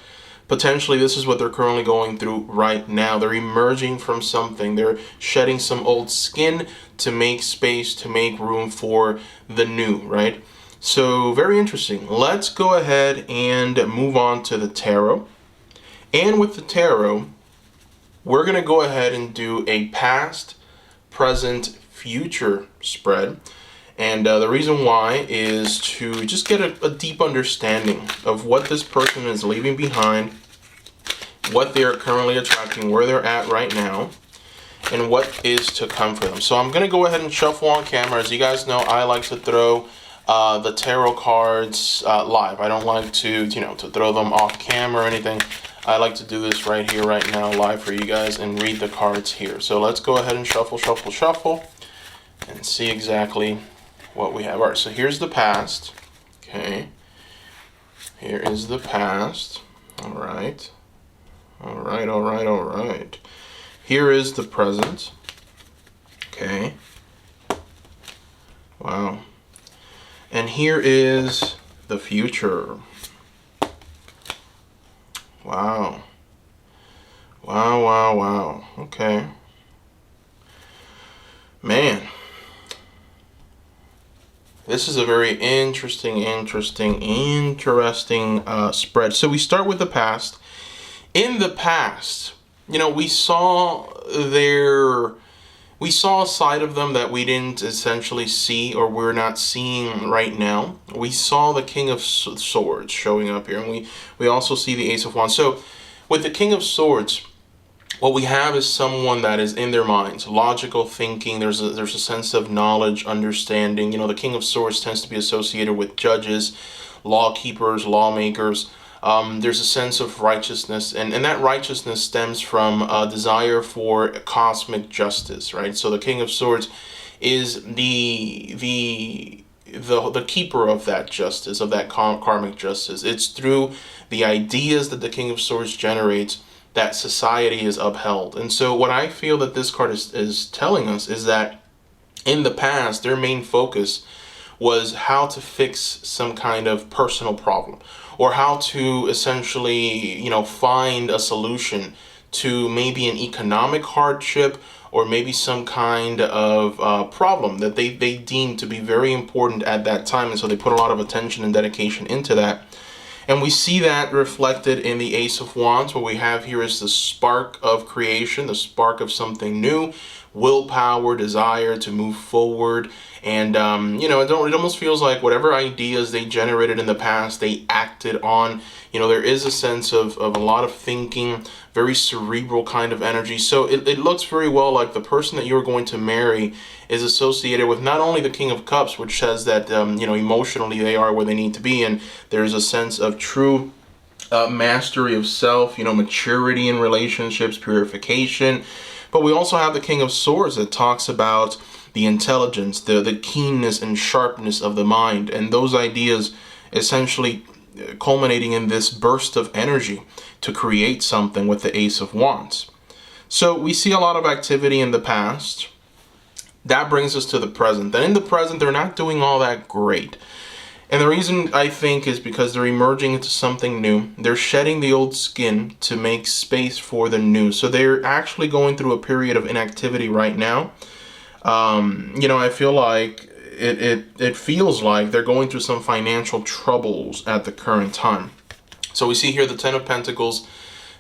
[SPEAKER 1] potentially this is what they're currently going through right now. They're emerging from something. They're shedding some old skin to make space, to make room for the new, right? So very interesting. Let's go ahead and move on to the tarot. And with the tarot, we're going to go ahead and do a past, present, future spread. And the reason why is to just get a deep understanding of what this person is leaving behind, what they are currently attracting, where they're at right now, and what is to come for them. So I'm going to go ahead and shuffle on camera. As you guys know, I like to throw the tarot cards live. I don't like to, you know, to throw them off camera or anything. I like to do this right here, right now, live for you guys and read the cards here. So let's go ahead and shuffle, shuffle, shuffle and see exactly what we have. All right, so here's the past. Okay. Here is the past. All right. All right, all right, all right. Here is the present. Okay. Wow. And here is the future. Wow. Wow, wow, wow. Okay. Man. This is a very interesting spread. So we start with the past. In the past, we saw a side of them that we didn't essentially see, or we're not seeing right now. We saw the King of Swords showing up here, and we also see the Ace of Wands. So with the King of Swords, what we have is someone that is in their minds, logical thinking. There's a sense of knowledge, understanding. The King of Swords tends to be associated with judges, law keepers, lawmakers. There's a sense of righteousness, and that righteousness stems from a desire for cosmic justice, right? So the King of Swords is the keeper of that justice, of that karmic justice. It's through the ideas that the King of Swords generates that society is upheld. And so what I feel that this card is telling us is that in the past, their main focus was how to fix some kind of personal problem, or how to essentially, find a solution to maybe an economic hardship, or maybe some kind of problem that they deemed to be very important at that time. And so they put a lot of attention and dedication into that. And we see that reflected in the Ace of Wands. What we have here is the spark of creation, the spark of something new, willpower, desire to move forward. And, it almost feels like whatever ideas they generated in the past, they acted on. There is a sense of a lot of thinking, very cerebral kind of energy. So it looks very well like the person that you're going to marry is associated with not only the King of Cups, which says that, emotionally they are where they need to be. And there's a sense of true mastery of self, maturity in relationships, purification. But we also have the King of Swords that talks about the intelligence, the keenness and sharpness of the mind, and those ideas essentially culminating in this burst of energy to create something with the Ace of Wands. So we see a lot of activity in the past. That brings us to the present. And in the present, they're not doing all that great. And the reason, I think, is because they're emerging into something new. They're shedding the old skin to make space for the new. So they're actually going through a period of inactivity right now. I feel like it feels like they're going through some financial troubles at the current time. So we see here the Ten of Pentacles.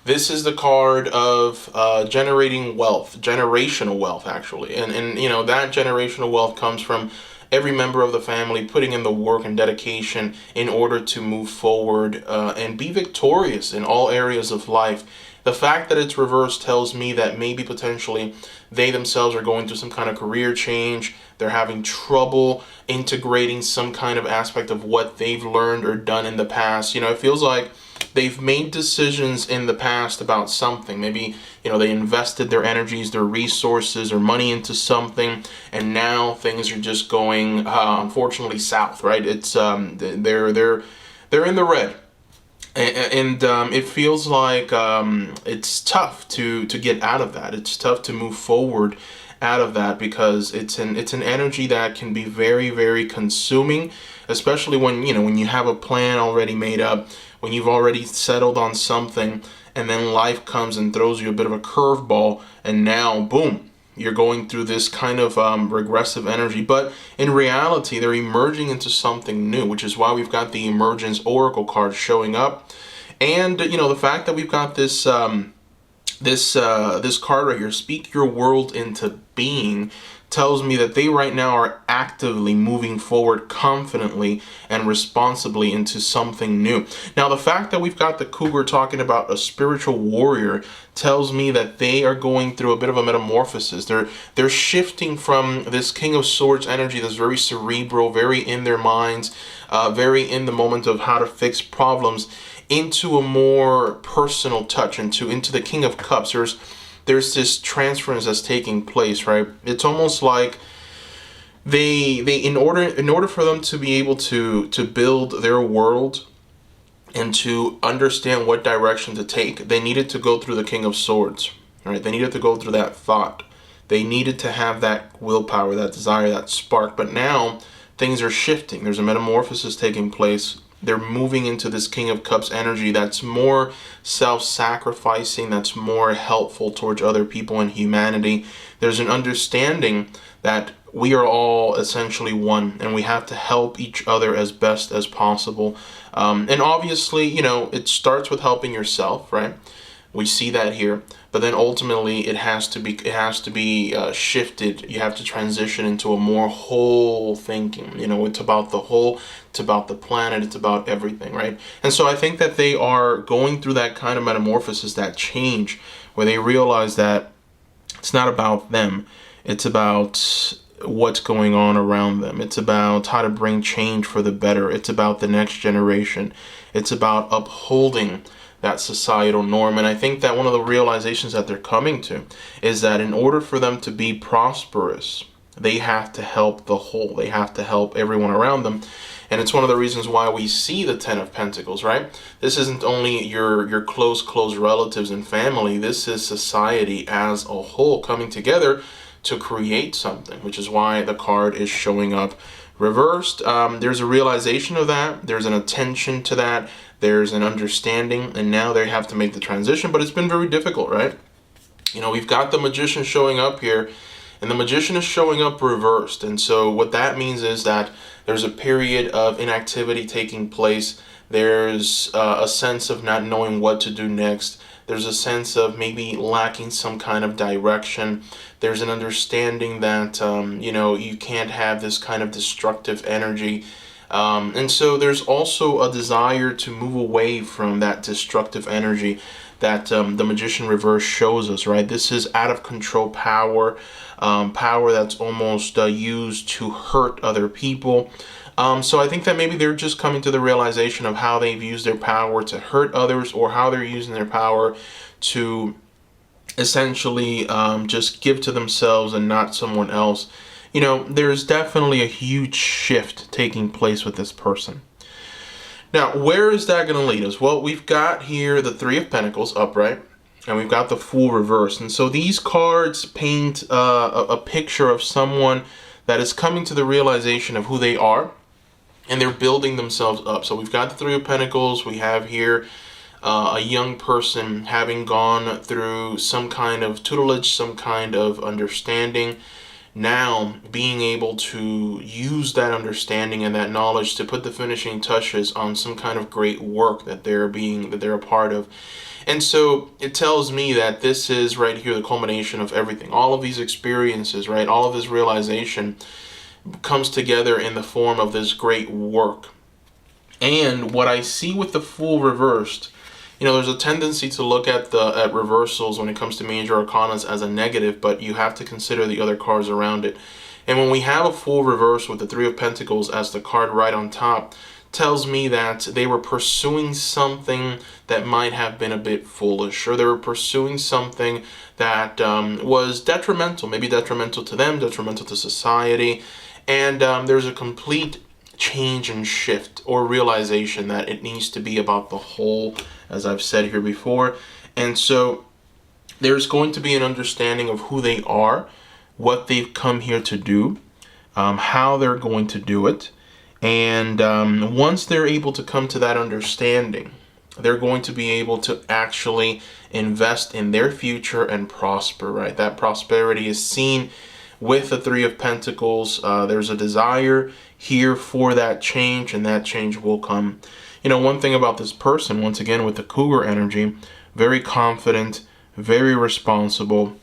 [SPEAKER 1] This is the card of generating wealth, generational wealth, actually. And that generational wealth comes from every member of the family putting in the work and dedication in order to move forward and be victorious in all areas of life. The fact that it's reversed tells me that maybe potentially they themselves are going through some kind of career change. They're having trouble integrating some kind of aspect of what they've learned or done in the past. It feels like they've made decisions in the past about something. Maybe, they invested their energies, their resources, or money into something, and now things are just going, unfortunately, south, right? It's they're in the red. And it feels like it's tough to get out of that. It's tough to move forward out of that, because it's an energy that can be very, very consuming, especially when you have a plan already made up, when you've already settled on something, and then life comes and throws you a bit of a curveball, and now boom, you're going through this kind of regressive energy. But in reality, they're emerging into something new, which is why we've got the Emergence Oracle card showing up. And, the fact that we've got this this card right here, Speak Your World into Being, tells me that they right now are actively moving forward confidently and responsibly into something new. Now, the fact that we've got the cougar talking about a spiritual warrior tells me that they are going through a bit of a metamorphosis. They're shifting from this King of Swords energy that's very cerebral, very in their minds, very in the moment of how to fix problems, into a more personal touch, into the King of Cups. There's this transference that's taking place, right? It's almost like they in order for them to be able to build their world and to understand what direction to take, they needed to go through the King of Swords, right? They needed to go through that thought. They needed to have that willpower, that desire, that spark. But now things are shifting. There's a metamorphosis taking place. They're moving into this King of Cups energy that's more self-sacrificing, that's more helpful towards other people and humanity. There's an understanding that we are all essentially one, and we have to help each other as best as possible. And obviously, it starts with helping yourself, right? We see that here, but then ultimately it has to be shifted. You have to transition into a more whole thinking. It's about the whole, it's about the planet, it's about everything, right? And so I think that they are going through that kind of metamorphosis, that change, where they realize that it's not about them. It's about what's going on around them. It's about how to bring change for the better. It's about the next generation. It's about upholding that societal norm. And I think that one of the realizations that they're coming to is that in order for them to be prosperous, they have to help the whole. They have to help everyone around them. And it's one of the reasons why we see the Ten of Pentacles, right? This isn't only your close relatives and family. This is society as a whole coming together to create something, which is why the card is showing up reversed. There's a realization of that. There's an attention to that. There's an understanding, and now they have to make the transition, but it's been very difficult, right? We've got the Magician showing up here, and the Magician is showing up reversed. And so what that means is that there's a period of inactivity taking place. There's a sense of not knowing what to do next. There's a sense of maybe lacking some kind of direction. There's an understanding that, you can't have this kind of destructive energy. And so there's also a desire to move away from that destructive energy that the Magician reverse shows us, right? This is out of control power, power that's almost used to hurt other people. So I think that maybe they're just coming to the realization of how they've used their power to hurt others, or how they're using their power to essentially just give to themselves and not someone else. There's definitely a huge shift taking place with this person. Now, where is that going to lead us? Well, we've got here the Three of Pentacles upright, and we've got the Fool reversed. And so these cards paint a picture of someone that is coming to the realization of who they are, and they're building themselves up. So we've got the Three of Pentacles. We have here a young person having gone through some kind of tutelage, some kind of understanding, now being able to use that understanding and that knowledge to put the finishing touches on some kind of great work that they're a part of. And so it tells me that this is right here the culmination of everything. All of these experiences, right? All of this realization comes together in the form of this great work. And what I see with the Fool reversed, there's a tendency to look at reversals when it comes to major arcanas as a negative, but you have to consider the other cards around it. And when we have a Fool reverse with the Three of Pentacles as the card right on top, tells me that they were pursuing something that might have been a bit foolish, or they were pursuing something that was detrimental, maybe detrimental to them, detrimental to society. And there's a complete change and shift or realization that it needs to be about the whole, as I've said here before. And so there's going to be an understanding of who they are, what they've come here to do, how they're going to do it. And once they're able to come to that understanding, they're going to be able to actually invest in their future and prosper, right? That prosperity is seen with the Three of Pentacles. There's a desire here for that change, and that change will come. One thing about this person, once again with the Cougar energy, very confident, very responsible,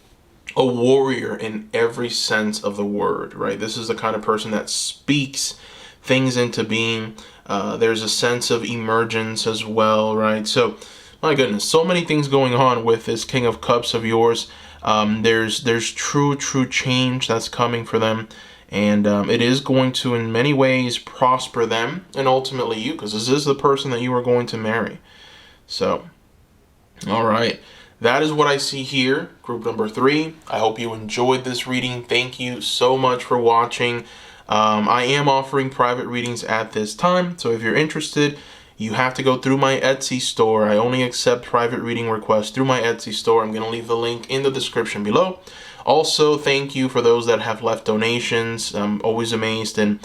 [SPEAKER 1] a warrior in every sense of the word, right? This is the kind of person that speaks things into being. There's a sense of emergence as well, right? So, my goodness, so many things going on with this King of Cups of yours. There's true change that's coming for them, and it is going to in many ways prosper them and ultimately you, because this is the person that you are going to marry. So, all right, that is what I see here, group number 3. I hope you enjoyed this reading. Thank you so much for watching. I am offering private readings at this time, so if you're interested, you have to go through my Etsy store. I only accept private reading requests through my Etsy store. I'm going to leave the link in the description below. Also, thank you for those that have left donations. I'm always amazed and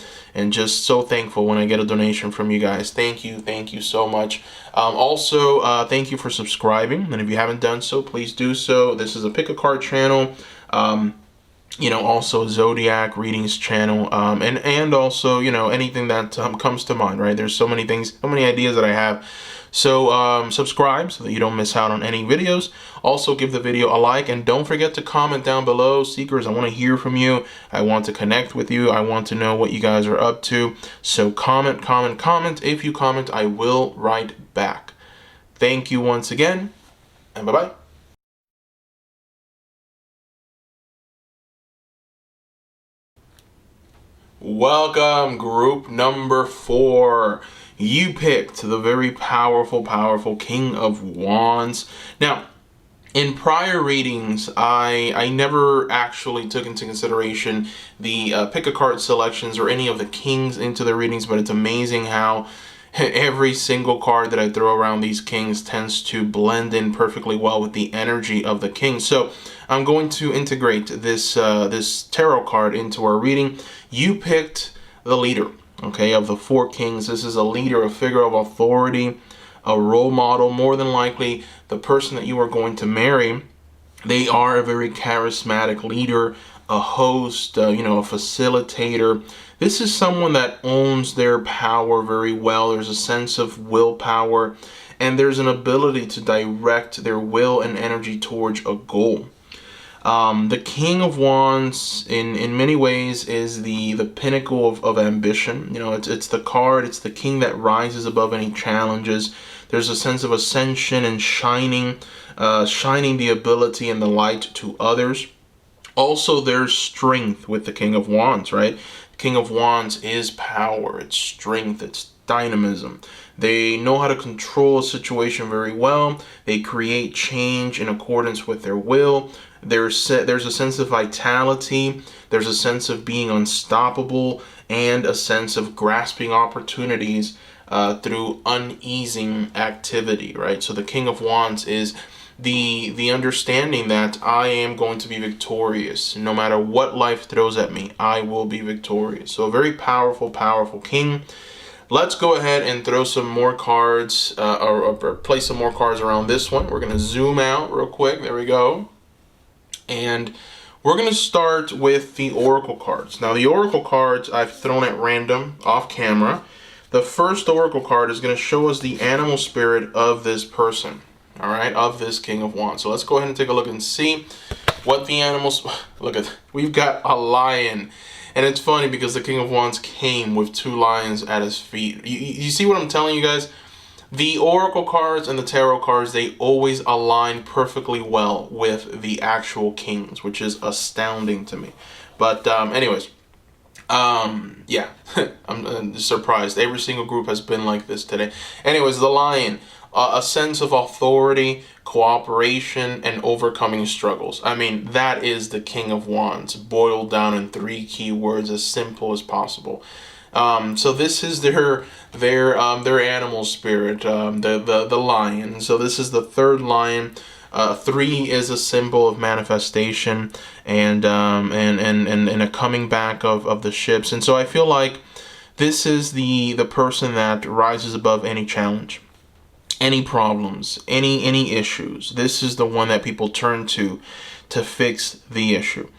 [SPEAKER 1] just so thankful when I get a donation from you guys. Thank you so much. Also, thank you for subscribing, and if you haven't done so, please do so. This is a pick a card channel. also Zodiac readings channel, and also, anything that comes to mind, right? There's so many things, so many ideas that I have. So subscribe so that you don't miss out on any videos. Also give the video a like, and don't forget to comment down below. Seekers, I want to hear from you. I want to connect with you. I want to know what you guys are up to. So comment, comment, comment. If you comment, I will write back. Thank you once again, and bye-bye. Welcome, group number 4. You picked the very powerful, powerful King of Wands. Now, in prior readings, I never actually took into consideration the pick a card selections or any of the kings into the readings, but it's amazing how every single card that I throw around these kings tends to blend in perfectly well with the energy of the king. So I'm going to integrate this tarot card into our reading. You picked the leader, okay, of the 4 kings. This is a leader, a figure of authority, a role model. More than likely, the person that you are going to marry, they are a very charismatic leader, a host, a facilitator. This is someone that owns their power very well. There's a sense of willpower, and there's an ability to direct their will and energy towards a goal. The King of Wands, in many ways, is the pinnacle of ambition. It's the card, it's the king that rises above any challenges. There's a sense of ascension and shining the ability and the light to others. Also, there's strength with the King of Wands, right? King of Wands is power, it's strength, it's dynamism. They know how to control a situation very well. They create change in accordance with their will. There's a sense of vitality. There's a sense of being unstoppable, and a sense of grasping opportunities through uneasing activity, right? So the King of Wands is the understanding that I am going to be victorious. No matter what life throws at me, I will be victorious. So a very powerful, powerful king. Let's go ahead and throw some more cards, or place some more cards around this one. We're going to zoom out real quick. There we go. And we're going to start with the Oracle cards. Now, the Oracle cards I've thrown at random, off camera. The first Oracle card is going to show us the animal spirit of this person. All right, of this King of Wands. So let's go ahead and take a look and see what the animals... Look at, we've got a lion. And it's funny because the King of Wands came with 2 lions at his feet. You see what I'm telling you guys? The Oracle cards and the Tarot cards, they always align perfectly well with the actual kings, which is astounding to me. But anyways, yeah, I'm surprised. Every single group has been like this today. Anyways, the lion, a sense of authority, cooperation, and overcoming struggles. I mean, that is the King of Wands, boiled down in 3 key words, as simple as possible. So this is their animal spirit, the lion. So this is the 3rd lion. 3 is a symbol of manifestation and a coming back of the ships. And so I feel like this is the person that rises above any challenge, any problems, any issues. This is the one that people turn to fix the issue.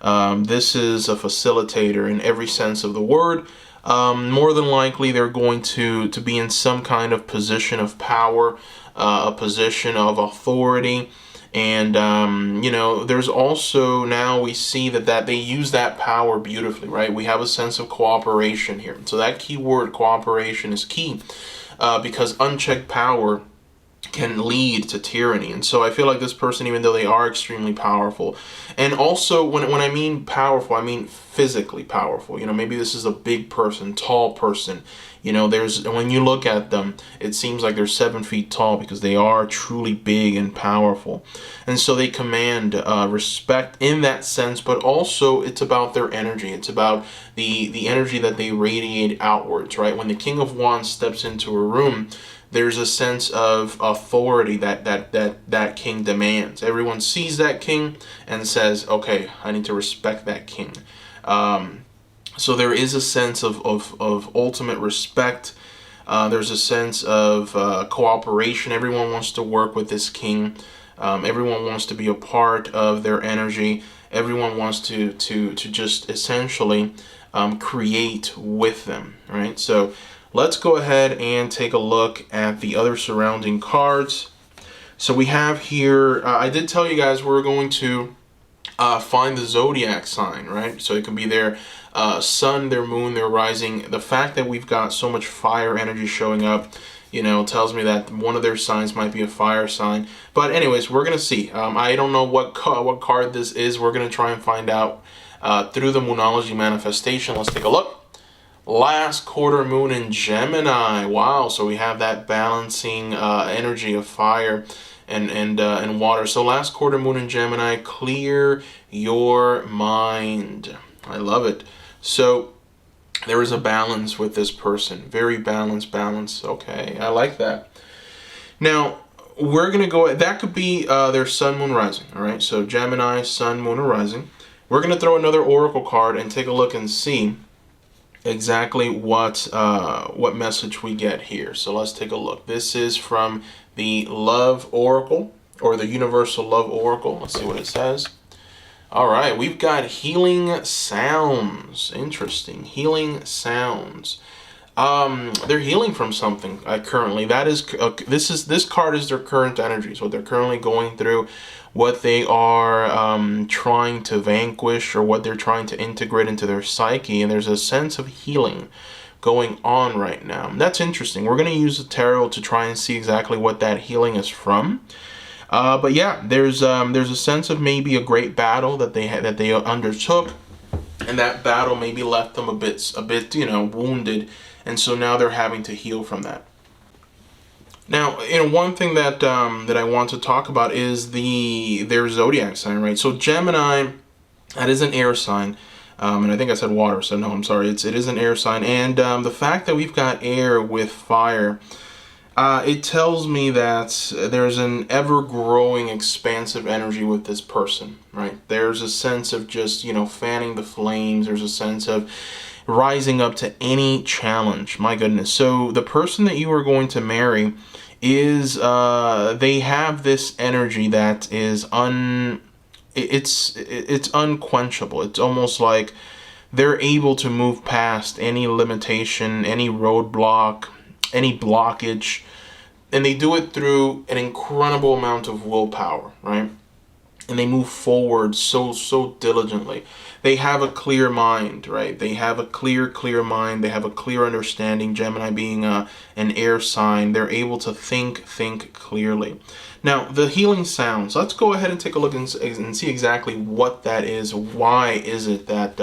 [SPEAKER 1] This is a facilitator in every sense of the word. More than likely, they're going to be in some kind of position of power, a position of authority. And, there's also, now we see that they use that power beautifully, right? We have a sense of cooperation here. So that key word, cooperation, is key because unchecked power can lead to tyranny. And so I feel like this person, even though they are extremely powerful, and also when I mean powerful, I mean physically powerful. Maybe this is a big person, tall person. When you look at them, it seems like they're 7 feet tall because they are truly big and powerful. And so they command respect in that sense, but also it's about their energy. It's about the energy that they radiate outwards, right? When the King of Wands steps into a room, there's a sense of authority that king demands. Everyone sees that king and says, okay, I need to respect that king. So there is a sense of ultimate respect. There's a sense of cooperation. Everyone wants to work with this king. Everyone wants to be a part of their energy. Everyone wants to just essentially create with them, right? So let's go ahead and take a look at the other surrounding cards. So we have here, I did tell you guys we're going to find the zodiac sign, right? So it can be their sun, their moon, their rising. The fact that we've got so much fire energy showing up, tells me that one of their signs might be a fire sign. But anyways, we're gonna see. I don't know what card this is. We're gonna try and find out through the Moonology manifestation. Let's take a look. Last quarter moon in Gemini. Wow, so we have that balancing energy of fire and water. So last quarter moon in Gemini, clear your mind. I love it. So there is a balance with this person. Very balanced. Okay, I like that. Now, we're going to go, that could be their sun, moon, rising. All right, so Gemini, sun, moon, or rising. We're going to throw another oracle card and take a look and see exactly what message we get here. So let's take a look. This is from the Love Oracle, or the Universal Love Oracle. Let's see what it says. All right, we've got healing sounds. Interesting, healing sounds. They're healing from something currently. That is, this card is their current energies, what they're currently going through, what they are trying to vanquish, or what they're trying to integrate into their psyche. And there's a sense of healing going on right now. That's interesting. We're going to use the tarot to try and see exactly what that healing is from. But yeah, there's a sense of maybe a great battle that they undertook, and that battle maybe left them a bit wounded, and so now they're having to heal from that. Now, one thing that I want to talk about is their zodiac sign, right? So Gemini, that is an air sign, and I think I said water, so no, I'm sorry, it is an air sign, and the fact that we've got air with fire. It tells me that there's an ever-growing, expansive energy with this person, right? There's a sense of just, fanning the flames. There's a sense of rising up to any challenge. My goodness. So the person that you are going to marry is, they have this energy that is it's unquenchable. It's almost like they're able to move past any limitation, any roadblock, any blockage, and they do it through an incredible amount of willpower, right? And they move forward so diligently. They have a clear mind, right? They have a clear mind. They have a clear understanding. Gemini being an air sign, they're able to think clearly. Now, the healing sounds. Let's go ahead and take a look and see exactly what that is. Why is it that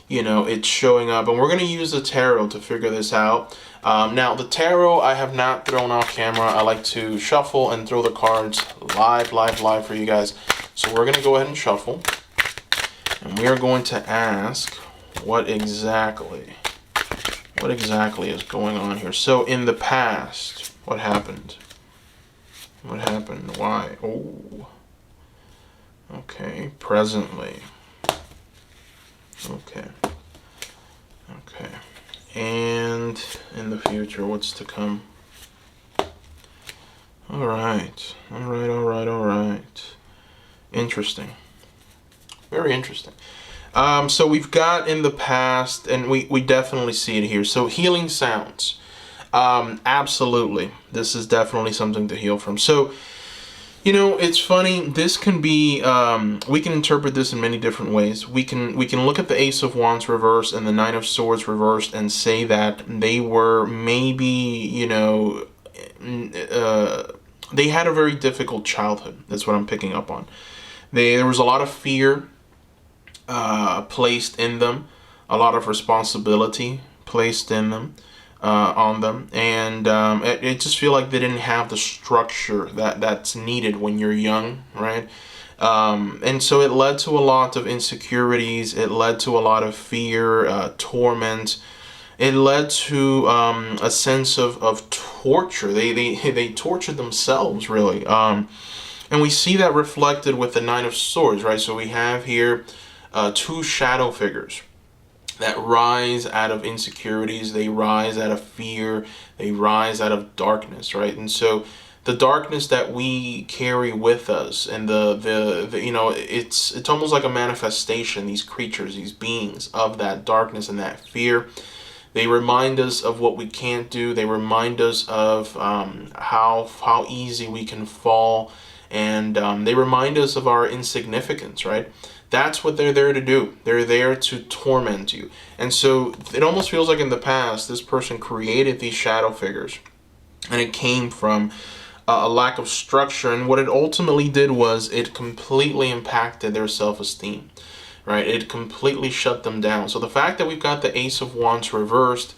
[SPEAKER 1] it's showing up? And we're going to use the tarot to figure this out. Now, the tarot I have not thrown off camera. I like to shuffle and throw the cards live for you guys. So we're going to go ahead and shuffle. And we are going to ask what exactly is going on here. So in the past, what happened? Why? Oh. Okay. Presently. Okay. And in the future, what's to come? All right. Interesting. Very interesting. So we've got in the past, and we definitely see it here. So healing sounds. Absolutely. This is definitely something to heal from. So, it's funny. This can be, we can interpret this in many different ways. We can look at the Ace of Wands reversed and the Nine of Swords reversed and say that they were maybe, they had a very difficult childhood. That's what I'm picking up on. There was a lot of fear placed in them, a lot of responsibility placed in them. On them, and it just feel like they didn't have the structure that's needed when you're young, right? And so it led to a lot of insecurities. It led to a lot of fear, torment. It led to a sense of torture. They tortured themselves, really. And we see that reflected with the Nine of Swords, right? So we have here two shadow figures that rise out of insecurities, they rise out of fear, they rise out of darkness, right? And so the darkness that we carry with us, and the you know, it's almost like a manifestation. These creatures, these beings of that darkness and that fear, they remind us of what we can't do. They remind us of how easy we can fall, and they remind us of our insignificance, right? That's what they're there to do. They're there to torment you. And so it almost feels like in the past, this person created these shadow figures, and it came from a lack of structure. And what it ultimately did was it completely impacted their self-esteem, right? It completely shut them down. So the fact that we've got the Ace of Wands reversed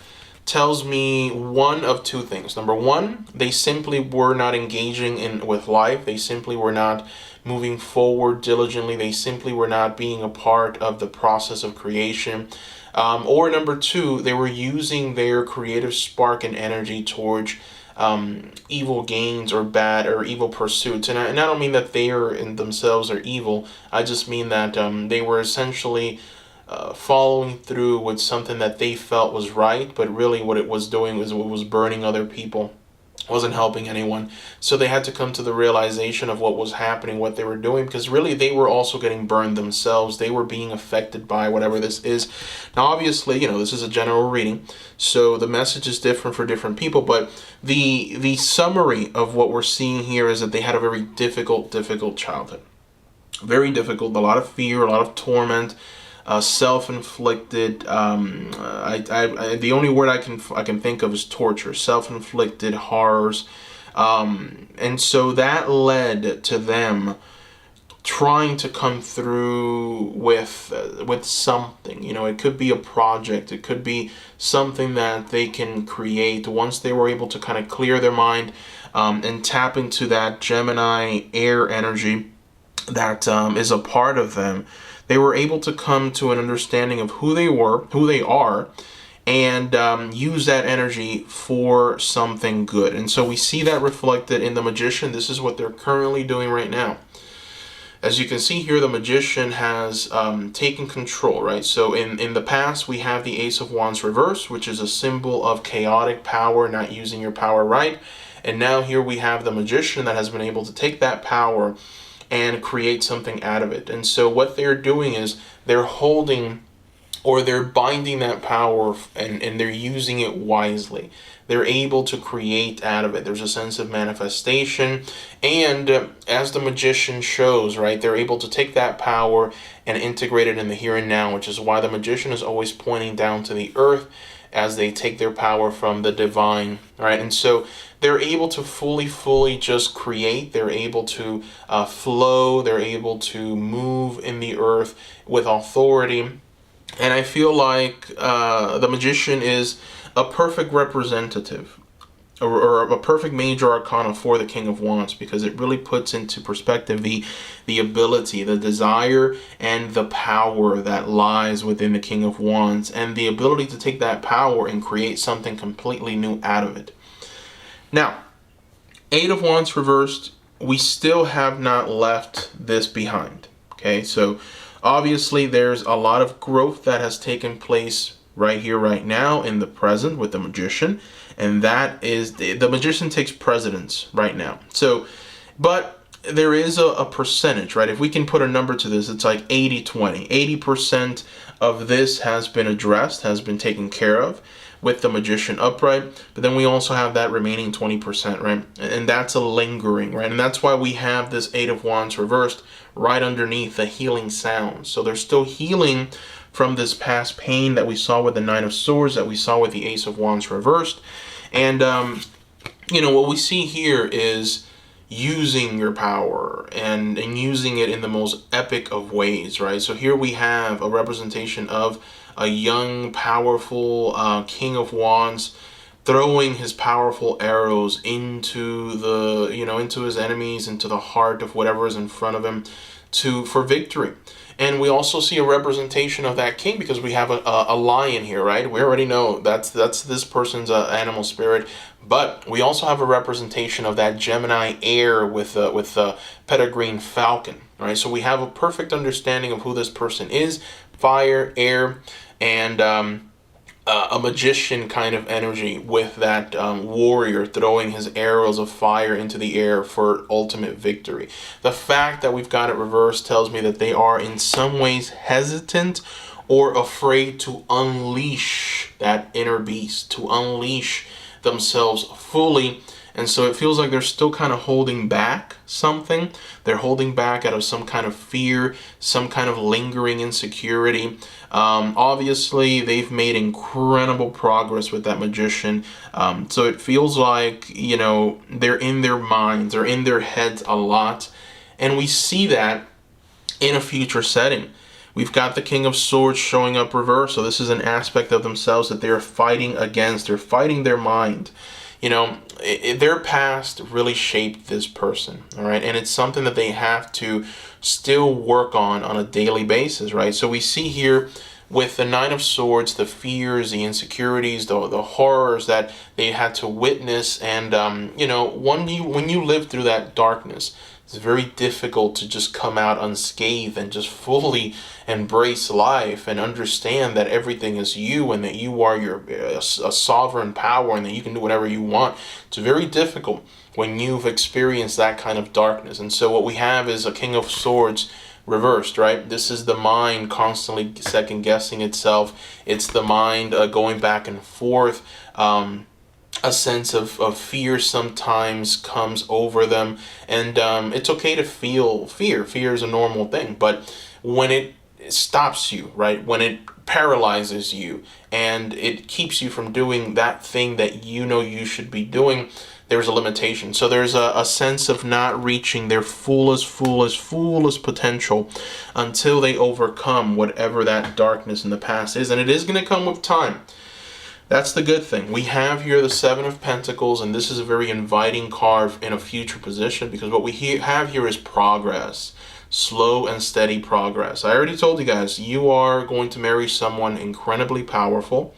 [SPEAKER 1] tells me one of two things. Number one, they simply were not engaging with life. They simply were not moving forward diligently. They simply were not being a part of the process of creation. Or number two, they were using their creative spark and energy towards evil gains or bad or evil pursuits. And I don't mean that they are in themselves are evil. I just mean that they were essentially following through with something that they felt was right, but really what it was doing was it was burning other people, wasn't helping anyone. So they had to come to the realization of what was happening, what they were doing, because really they were also getting burned themselves. They were being affected by whatever this is. Now, obviously, this is a general reading, so the message is different for different people, but the summary of what we're seeing here is that they had a very difficult childhood. Very difficult, a lot of fear, a lot of torment, self-inflicted. The only word I can think of is torture. Self-inflicted horrors, and so that led to them trying to come through with something. It could be a project. It could be something that they can create once they were able to kind of clear their mind and tap into that Gemini air energy that is a part of them. They were able to come to an understanding of who they are, and use that energy for something good. And so we see that reflected in the Magician. This is what they're currently doing right now. As you can see here, the Magician has taken control, right? So in the past, we have the Ace of Wands reverse, which is a symbol of chaotic power, not using your power right. And now here we have the Magician that has been able to take that power and create something out of it. And so what they're doing is they're holding, or they're binding that power, and they're using it wisely. They're able to create out of it. There's a sense of manifestation, and as the Magician shows, right, they're able to take that power and integrate it in the here and now, which is why the Magician is always pointing down to the earth as they take their power from the divine, right? And so they're able to fully just create. They're able to flow. They're able to move in the earth with authority. And I feel like the Magician is a perfect representative, or a perfect major arcana for the King of Wands, because it really puts into perspective the ability, the desire, and the power that lies within the King of Wands, and the ability to take that power and create something completely new out of it. Now, Eight of Wands reversed, we still have not left this behind. Okay, so obviously there's a lot of growth that has taken place right here, right now, in the present with the Magician. And that is, the Magician takes precedence right now. So, but there is a percentage, right? If we can put a number to this, it's like 80-20. 80% of this has been addressed, has been taken care of with the Magician upright. But then we also have that remaining 20%, right? And that's a lingering, right? And that's why we have this Eight of Wands reversed right underneath the healing sound. So they're still healing from this past pain that we saw with the Nine of Swords, that we saw with the Ace of Wands reversed. And, what we see here is using your power and using it in the most epic of ways, right? So here we have a representation of a young, powerful King of Wands throwing his powerful arrows into into his enemies, into the heart of whatever is in front of him for victory. And we also see a representation of that king, because we have a lion here, right? We already know that's this person's animal spirit, but we also have a representation of that Gemini air with the peregrine falcon, right? So we have a perfect understanding of who this person is: fire, air, and a magician kind of energy with that warrior throwing his arrows of fire into the air for ultimate victory. The fact that we've got it reversed tells me that they are in some ways hesitant or afraid to unleash that inner beast, to unleash themselves fully. And so it feels like they're still kind of holding back something. They're holding back out of some kind of fear, some kind of lingering insecurity. Obviously, they've made incredible progress with that magician. So it feels like, you know, they're in their minds, they're in their heads a lot. And we see that in a future setting. We've got the King of Swords showing up reverse. So this is an aspect of themselves that they're fighting against. They're fighting their mind. You know, their past really shaped this person, all right? And it's something that they have to still work on a daily basis, right? So we see here with the Nine of Swords, the fears, the insecurities, the horrors that they had to witness. And, you know, when you live through that darkness, it's very difficult to just come out unscathed and just fully embrace life and understand that everything is you and that you are a sovereign power and that you can do whatever you want. It's very difficult when you've experienced that kind of darkness. And so what we have is a King of Swords reversed, right? This is the mind constantly second guessing itself. It's the mind going back and forth. A sense of fear sometimes comes over them, and it's okay to feel fear. Fear is a normal thing, but when it stops you, right, when it paralyzes you and it keeps you from doing that thing that you know you should be doing, there's a limitation. So there's a sense of not reaching their fullest potential until they overcome whatever that darkness in the past is, and it is going to come with time. That's the good thing. We have here the Seven of Pentacles, and this is a very inviting card in a future position because what we have here is progress. Slow and steady progress. I already told you guys, you are going to marry someone incredibly powerful.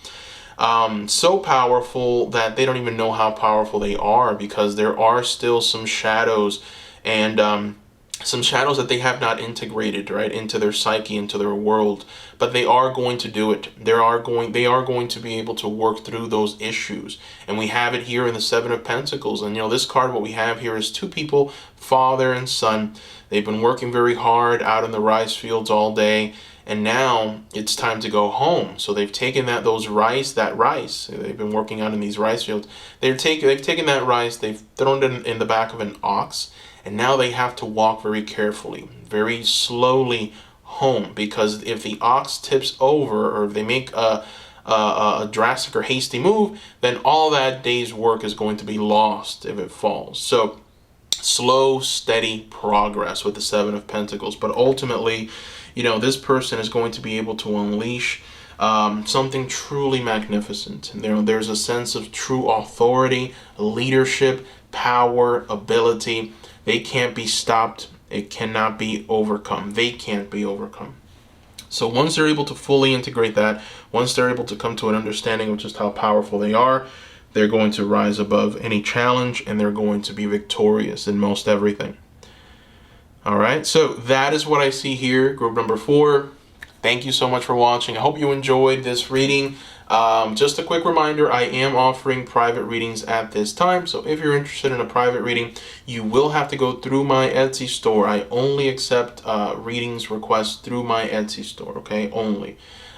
[SPEAKER 1] So powerful that they don't even know how powerful they are because there are still some shadows and some shadows that they have not integrated right into their psyche, into their world, but they are going to do it. They are going to be able to work through those issues, and we have it here in the Seven of Pentacles. And you know, this card, what we have here is two people, father and son. They've been working very hard out in the rice fields all day, and now it's time to go home. So they've taken that rice. They've been working out in these rice fields. They've taken that rice. They've thrown it in the back of an ox. And now they have to walk very carefully, very slowly home, because if the ox tips over or if they make a drastic or hasty move, then all that day's work is going to be lost if it falls. So slow, steady progress with the Seven of Pentacles. But ultimately, you know, this person is going to be able to unleash something truly magnificent. And there's a sense of true authority, leadership, power, ability. They can't be stopped. It cannot be overcome. They can't be overcome. So once they're able to fully integrate that, once they're able to come to an understanding of just how powerful they are, they're going to rise above any challenge and they're going to be victorious in most everything. All right, so that is what I see here, group number 4. Thank you so much for watching. I hope you enjoyed this reading. Just a quick reminder, I am offering private readings at this time. So if you're interested in a private reading, you will have to go through my Etsy store. I only accept readings requests through my Etsy store, okay? Only.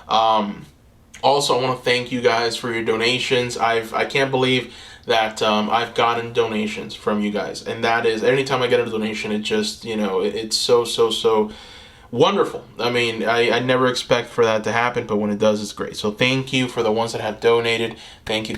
[SPEAKER 1] Also, I want to thank you guys for your donations. I can't believe that I've gotten donations from you guys. And that is, anytime I get a donation, it just, you know, it's so wonderful. I mean, I never expect for that to happen, but when it does, it's great. So thank you for the ones that have donated. Thank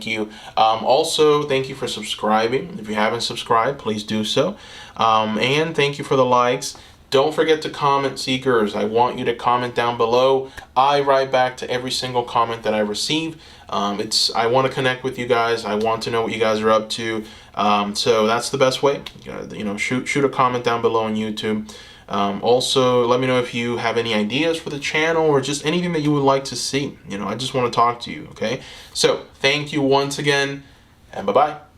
[SPEAKER 1] you. Also, thank you for subscribing. If you haven't subscribed, please do so. And thank you for the likes. Don't forget to comment, seekers. I want you to comment down below. I write back to every single comment that I receive. I want to connect with you guys. I want to know what you guys are up to. So that's the best way. You know, shoot a comment down below on YouTube. Also, let me know if you have any ideas for the channel or just anything that you would like to see. You know, I just want to talk to you, okay? So, thank you once again, and bye-bye.